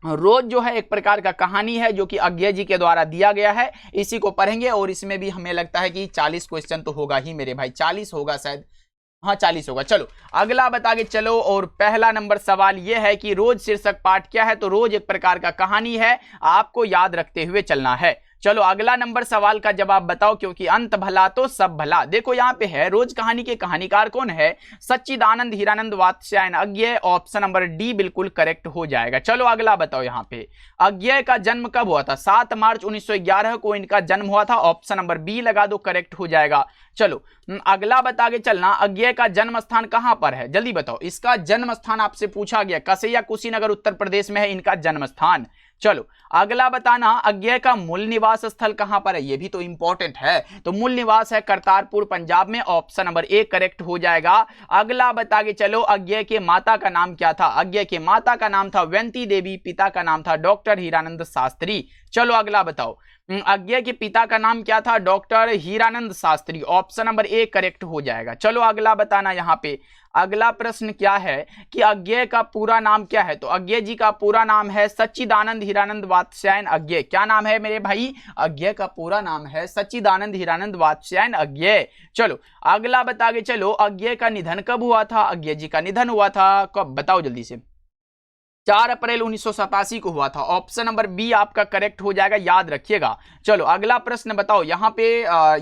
रोज जो है एक प्रकार का कहानी है जो कि अज्ञे जी के द्वारा दिया गया है, इसी को पढ़ेंगे और इसमें भी हमें लगता है कि 40 क्वेश्चन तो होगा ही मेरे भाई, 40 होगा शायद, हाँ 40 होगा। चलो अगला बता के चलो, और पहला नंबर सवाल यह है कि रोज शीर्षक पाठ क्या है? तो रोज एक प्रकार का कहानी है, आपको याद रखते हुए चलना है। चलो अगला नंबर सवाल का जवाब बताओ, क्योंकि अंत भला तो सब भला। देखो यहाँ पे है रोज कहानी के कहानीकार कौन है? सच्चिदानंद हीरानंद वात्स्यायन अज्ञेय, ऑप्शन नंबर डी बिल्कुल करेक्ट हो जाएगा। चलो अगला बताओ, यहाँ पे अज्ञेय का जन्म कब हुआ था? 7 मार्च 1911 को इनका जन्म हुआ था, ऑप्शन नंबर बी लगा दो, करेक्ट हो जाएगा। चलो अगला बता के चलना, अज्ञेय का जन्म स्थान कहां पर है? जल्दी बताओ, इसका जन्म स्थान आपसे पूछा गया, कसैया कुशीनगर उत्तर प्रदेश में है इनका जन्म स्थान। चलो अगला बताना, अज्ञेय का मूल निवास स्थल कहां पर है? ये भी तो इंपॉर्टेंट है, तो मूल निवास है करतारपुर पंजाब में, ऑप्शन नंबर ए करेक्ट हो जाएगा। अगला बता के चलो, अज्ञेय के माता का नाम क्या था? अज्ञेय के माता का नाम था वैंती देवी, पिता का नाम था डॉक्टर हीरानंद शास्त्री। चलो अगला बताओ, अज्ञेय के पिता का नाम क्या था? Doctor Hiranand Shastri, option number A correct हो जाएगा। चलो अगला बताना, यहाँ पे अगला प्रश्न क्या है कि अज्ञेय का पूरा नाम क्या है? तो अज्ञेय जी का पूरा नाम है सच्चिदानंद हीरानंद वात्स्यायन अज्ञेय। क्या नाम है मेरे भाई? अज्ञेय का पूरा नाम है सच्चिदानंद हीरानंद वात्स्यायन अज्ञेय। चलो अगला बता के चलो, अज्ञेय का निधन कब हुआ था? अज्ञेय जी का निधन हुआ था कब? बताओ जल्दी से। 4 अप्रैल 1987 को हुआ था, ऑप्शन नंबर बी आपका करेक्ट हो जाएगा, याद रखिएगा। चलो अगला प्रश्न बताओ, यहाँ पे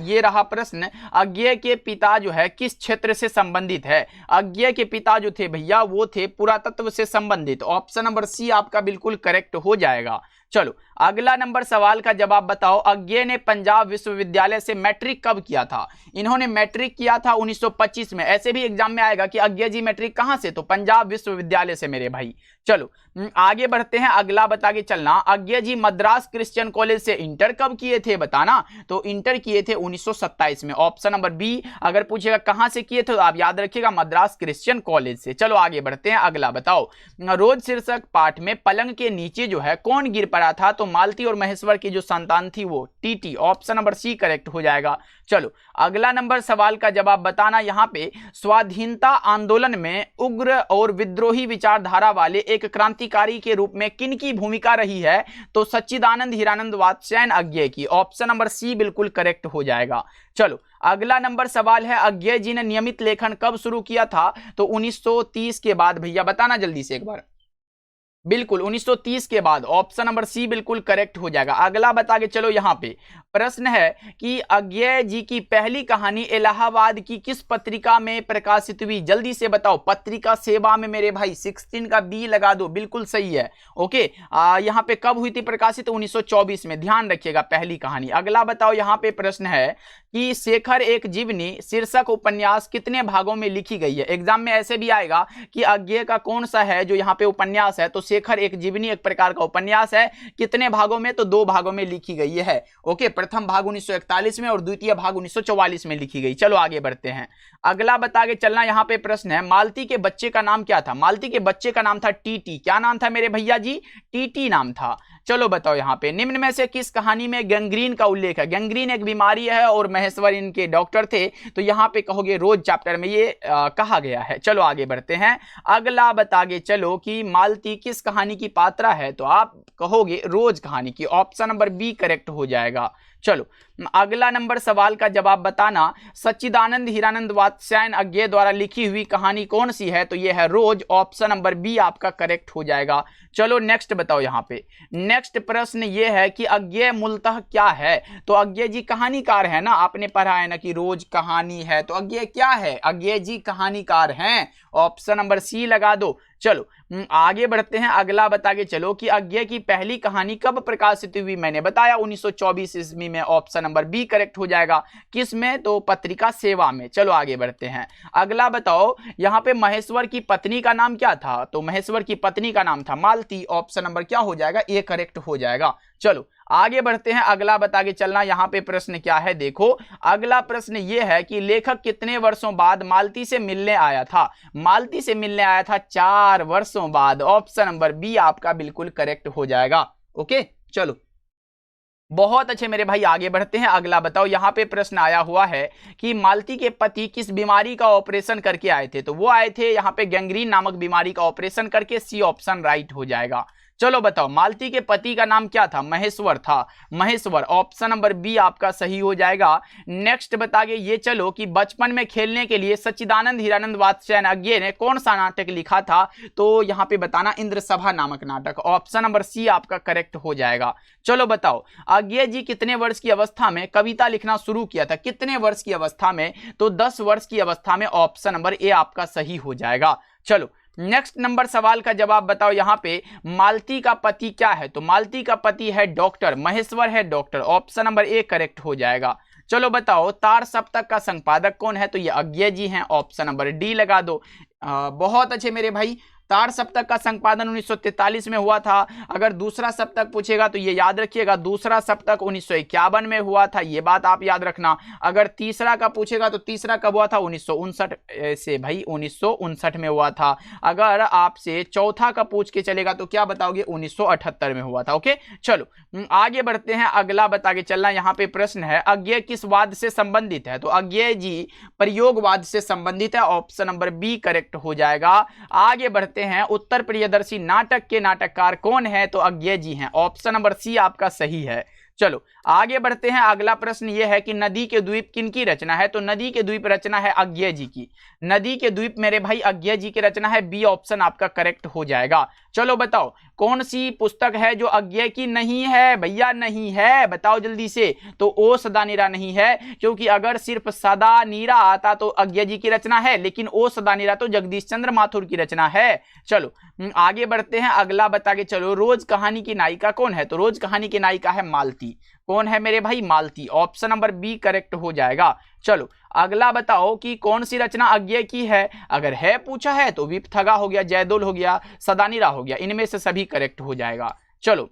ये रहा प्रश्न, अज्ञेय के पिता जो है किस क्षेत्र से संबंधित है? अज्ञेय के पिता जो थे भैया वो थे पुरातत्व से संबंधित, ऑप्शन नंबर सी आपका बिल्कुल करेक्ट हो जाएगा। चलो अगला नंबर सवाल का जवाब बताओ, अज्ञे ने पंजाब विश्वविद्यालय से मैट्रिक कब किया था? इन्होंने मैट्रिक किया था 1925 में। ऐसे भी एग्जाम में आएगा कि अज्ञे जी मैट्रिक कहां से, तो पंजाब विश्वविद्यालय से मेरे भाई। चलो आगे बढ़ते हैं, अगला बता के चलना, अज्ञे जी मद्रास क्रिश्चियन कॉलेज से इंटर कब किए थे बताना, तो इंटर किए थे 1927 में। ऑप्शन नंबर बी अगर पूछेगा कहां से किए थे तो आप याद रखिएगा मद्रास क्रिश्चियन कॉलेज से। चलो आगे बढ़ते हैं, अगला बताओ, रोज शीर्षक पाठ में पलंग के नीचे जो है कौन गिर पड़ा था, तो मालती और महेश्वर की जो संतान थी वो टीटी। ऑप्शन नंबर सी करेक्ट हो जाएगा। चलो अगला नंबर सवाल का जवाब बताना, यहां पे स्वाधीनता आंदोलन में उग्र और विद्रोही विचारधारा वाले एक क्रांतिकारी के रूप में किनकी भूमिका रही है, तो सच्चिदानंद हीरानंद वात्स्यायन अज्ञे की। ऑप्शन नंबर सी बिल्कुल करेक्ट हो जाएगा। चलो अगला नंबर सवाल है, अज्ञे जी ने नियमित लेखन कब शुरू किया था, तो 1930 के बाद। भैया बताना जल्दी से एक बार। बिल्कुल 1930 के बाद। ऑप्शन नंबर सी बिल्कुल करेक्ट हो जाएगा। अगला बता के चलो, यहां पे प्रश्न है कि अज्ञे जी की पहली कहानी इलाहाबाद की किस पत्रिका में प्रकाशित हुई, जल्दी से बताओ। पत्रिका सेवा में मेरे भाई 16 का बी लगा दो, बिल्कुल सही है। ओके यहां पे कब हुई थी प्रकाशित, 1924 में, ध्यान रखिएगा पहली कहानी। अगला बताओ, यहां पे प्रश्न है कि शेखर एक जीवनी शीर्षक उपन्यास कितने भागों में लिखी गई है। एग्जाम में ऐसे भी आएगा कि अज्ञे का कौन सा है जो यहाँ पे उपन्यास है, तो शेखर एक जीवनी एक प्रकार का उपन्यास है, कितने भागों में, तो 2 भागों में लिखी गई है। ओके प्रथम भाग 1941 में और द्वितीय भाग 1944 में लिखी गई। चलो आगे बढ़ते हैं, अगला बता के चलना, यहाँ पे प्रश्न है, मालती के बच्चे का नाम क्या था। मालती के बच्चे का नाम था टीटी। क्या नाम था मेरे भैया जी, टीटी नाम था। चलो बताओ, यहाँ पे निम्न में से किस कहानी में गैंग्रीन का उल्लेख है। गैंग्रीन एक बीमारी है और महेश्वर इनके डॉक्टर थे, तो यहाँ पे कहोगे रोज चैप्टर में ये कहा गया है। चलो आगे बढ़ते हैं, अगला बता के चलो कि मालती किस कहानी की पात्रा है, तो आप कहोगे रोज कहानी की। ऑप्शन नंबर बी करेक्ट हो जाएगा। चलो अगला नंबर सवाल का जवाब बताना, सच्चिदानंद हीरानंद वात्स्यायन अज्ञे द्वारा लिखी हुई कहानी कौन सी है, तो यह है रोज। ऑप्शन नंबर बी आपका करेक्ट हो जाएगा। चलो नेक्स्ट बताओ, यहाँ पे नेक्स्ट प्रश्न ये है कि अज्ञे मूलतः क्या है, तो अज्ञे जी कहानीकार है ना, आपने पढ़ा है ना कि रोज कहानी है, तो अज्ञे क्या है, अज्ञे जी कहानीकार हैं। ऑप्शन नंबर सी लगा दो। चलो आगे बढ़ते हैं, अगला बता के चलो कि अज्ञे की पहली कहानी कब प्रकाशित हुई, मैंने बताया 1924 ईस्वी में। ऑप्शन नंबर बी करेक्ट हो जाएगा। किस में, तो पत्रिका सेवा में। चलो आगे बढ़ते हैं, अगला बताओ, यहाँ पे महेश्वर की पत्नी का नाम क्या था, तो महेश्वर की पत्नी का नाम था मालती। ऑप्शन नंबर क्या हो जाएगा, ए करेक्ट हो जाएगा। चलो आगे बढ़ते हैं, अगला बता के चलना, यहाँ पे प्रश्न क्या है देखो। अगला प्रश्न ये है कि लेखक कितने वर्षों बाद मालती से मिलने आया था। मालती से मिलने आया था 4 वर्षों बाद। ऑप्शन नंबर बी आपका बिल्कुल करेक्ट हो जाएगा। ओके चलो बहुत अच्छे मेरे भाई, आगे बढ़ते हैं, अगला बताओ। यहाँ पे प्रश्न आया हुआ है कि मालती के पति किस बीमारी का ऑपरेशन करके आए थे, तो वो आए थे यहाँ पे गैंग्रीन नामक बीमारी का ऑपरेशन करके। सी ऑप्शन राइट हो जाएगा। चलो बताओ, मालती के पति का नाम क्या था, महेश्वर था, महेश्वर। ऑप्शन नंबर बी आपका सही हो जाएगा। नेक्स्ट बताइए ये चलो कि बचपन में खेलने के लिए सच्चिदानंद हीरानंद वात्स्यायन अज्ञे ने कौन सा नाटक लिखा था, तो यहाँ पे बताना इंद्र सभा नामक नाटक। ऑप्शन नंबर सी आपका करेक्ट हो जाएगा। चलो बताओ, अज्ञे जी कितने वर्ष की अवस्था में कविता लिखना शुरू किया था, कितने वर्ष की अवस्था में, तो 10 वर्ष की अवस्था में। ऑप्शन नंबर ए आपका सही हो जाएगा। चलो नेक्स्ट नंबर सवाल का जवाब बताओ, यहाँ पे मालती का पति क्या है, तो मालती का पति है डॉक्टर, महेश्वर है doctor. Option number A correct हो जाएगा। चलो बताओ, तार सप्तक का संपादक कौन है, तो ये अज्ञे जी हैं। ऑप्शन नंबर डी लगा दो। बहुत अच्छे मेरे भाई, तार सप्तक का संपादन 1943 में हुआ था। अगर दूसरा सप्तक पूछेगा तो ये याद रखिएगा, दूसरा सप्तक 1951 में हुआ था, ये बात आप याद रखना। अगर तीसरा का पूछेगा तो तीसरा कब हुआ था, 1959 से भाई 1959 में हुआ था। अगर आपसे चौथा का पूछ के चलेगा तो क्या बताओगे, 1978 में हुआ था। ओके चलो आगे बढ़ते हैं, अगला बता के चलना। यहाँ पे प्रश्न है, अज्ञे किस वाद से संबंधित है, तो अज्ञे जी प्रयोगवाद से संबंधित है। ऑप्शन नंबर बी करेक्ट हो जाएगा। आगे बढ़ते हैं, उत्तर प्रियदर्शी नाटक के नाटककार कौन है, तो अज्ञे जी हैं। ऑप्शन नंबर सी आपका सही है। चलो आगे बढ़ते हैं, अगला प्रश्न यह है कि नदी के द्वीप किनकी रचना है, तो नदी के द्वीप रचना है अज्ञे जी की। नदी के द्वीप मेरे भाई अज्ञे जी की रचना है। बी ऑप्शन आपका करेक्ट हो जाएगा। चलो बताओ, कौन सी पुस्तक है जो अज्ञेय की नहीं है भैया? नहीं है, बताओ जल्दी से। तो ओ सदा नीरा नहीं है, क्योंकि अगर सिर्फ सदा नीरा आता तो अज्ञेय जी की रचना है, लेकिन ओ सदा नीरा तो जगदीश चंद्र माथुर की रचना है। चलो आगे बढ़ते हैं, अगला बता के चलो। रोज कहानी की नायिका कौन है? तो रोज कहानी की नायिका है मालती। कौन है मेरे भाई? मालती। ऑप्शन नंबर बी करेक्ट हो जाएगा। चलो अगला बताओ कि कौन सी रचना अज्ञेय की है? अगर है पूछा है तो विपथगा हो गया, जयदोल हो गया, सदानीरा हो गया, इनमें से सभी करेक्ट हो जाएगा। चलो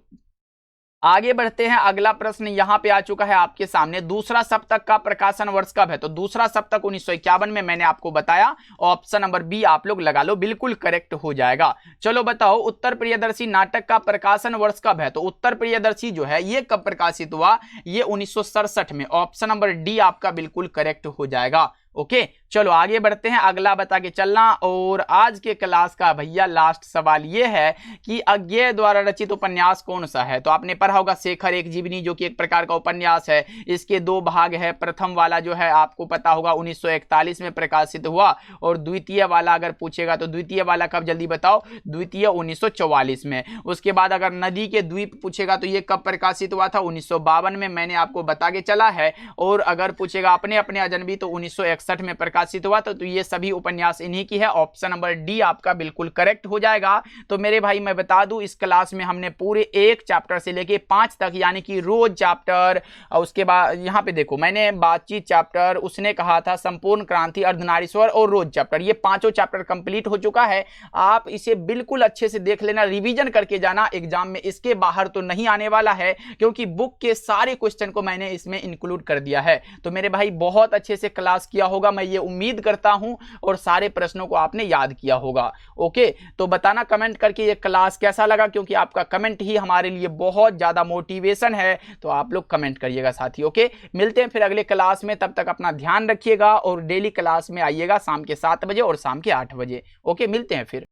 आगे बढ़ते हैं, अगला प्रश्न यहां पे आ चुका है आपके सामने। दूसरा सप्तक का प्रकाशन वर्ष कब है? तो दूसरा सप्तक 1951 में, मैंने आपको बताया। ऑप्शन नंबर बी आप लोग लगा लो, बिल्कुल करेक्ट हो जाएगा। चलो बताओ उत्तर प्रियदर्शी नाटक का प्रकाशन वर्ष कब है? तो उत्तर प्रियदर्शी जो है ये कब प्रकाशित हुआ? ये 1967 में। ऑप्शन नंबर डी आपका बिल्कुल करेक्ट हो जाएगा। ओके चलो आगे बढ़ते हैं, अगला बता के चलना। और आज के क्लास का भैया लास्ट सवाल ये है कि अज्ञेय द्वारा रचित उपन्यास कौन सा है? तो आपने पढ़ा होगा शेखर एक जीवनी, जो कि एक प्रकार का उपन्यास है। इसके दो भाग है। प्रथम वाला जो है आपको पता होगा 1941 में प्रकाशित हुआ, और द्वितीय वाला अगर पूछेगा तो द्वितीय वाला कब, जल्दी बताओ? द्वितीय 1944 में। उसके बाद अगर नदी के द्वीप पूछेगा तो ये कब प्रकाशित हुआ था? 1952 में, मैंने आपको बता के चला है। और अगर पूछेगा अपने अपने अजनबी तो 1961 में प्रकाशित हुआ। तो ये सभी उपन्यास इन्हीं की है। ऑप्शन नंबर डी आपका बिल्कुल करेक्ट हो जाएगा। तो मेरे भाई मैं बता दूं, इस क्लास में हमने पूरे 1 चैप्टर से लेके 5 तक, यानी कि रोज चैप्टर, और उसके बाद यहां पे देखो मैंने बातचीत चैप्टर, उसने कहा था संपूर्ण क्रांति, अर्धनारीश्वर और रोज चैप्टर, ये पांचों चैप्टर कंप्लीट हो चुका है। आप इसे बिल्कुल अच्छे से देख लेना, रिवीजन करके जाना, एग्जाम में इसके बाहर तो नहीं आने वाला है, क्योंकि बुक के सारे क्वेश्चन को मैंने इसमें इंक्लूड कर दिया है। तो मेरे भाई बहुत अच्छे से क्लास किया होगा, मैं ये उम्मीद करता हूं, और सारे प्रश्नों को आपने याद किया होगा। ओके तो बताना कमेंट करके ये क्लास कैसा लगा, क्योंकि आपका कमेंट ही हमारे लिए बहुत ज्यादा मोटिवेशन है। तो आप लोग कमेंट करिएगा साथी। ओके मिलते हैं फिर अगले क्लास में, तब तक अपना ध्यान रखिएगा और डेली क्लास में आइएगा शाम के 7 बजे और शाम के 8 बजे। ओके मिलते हैं फिर।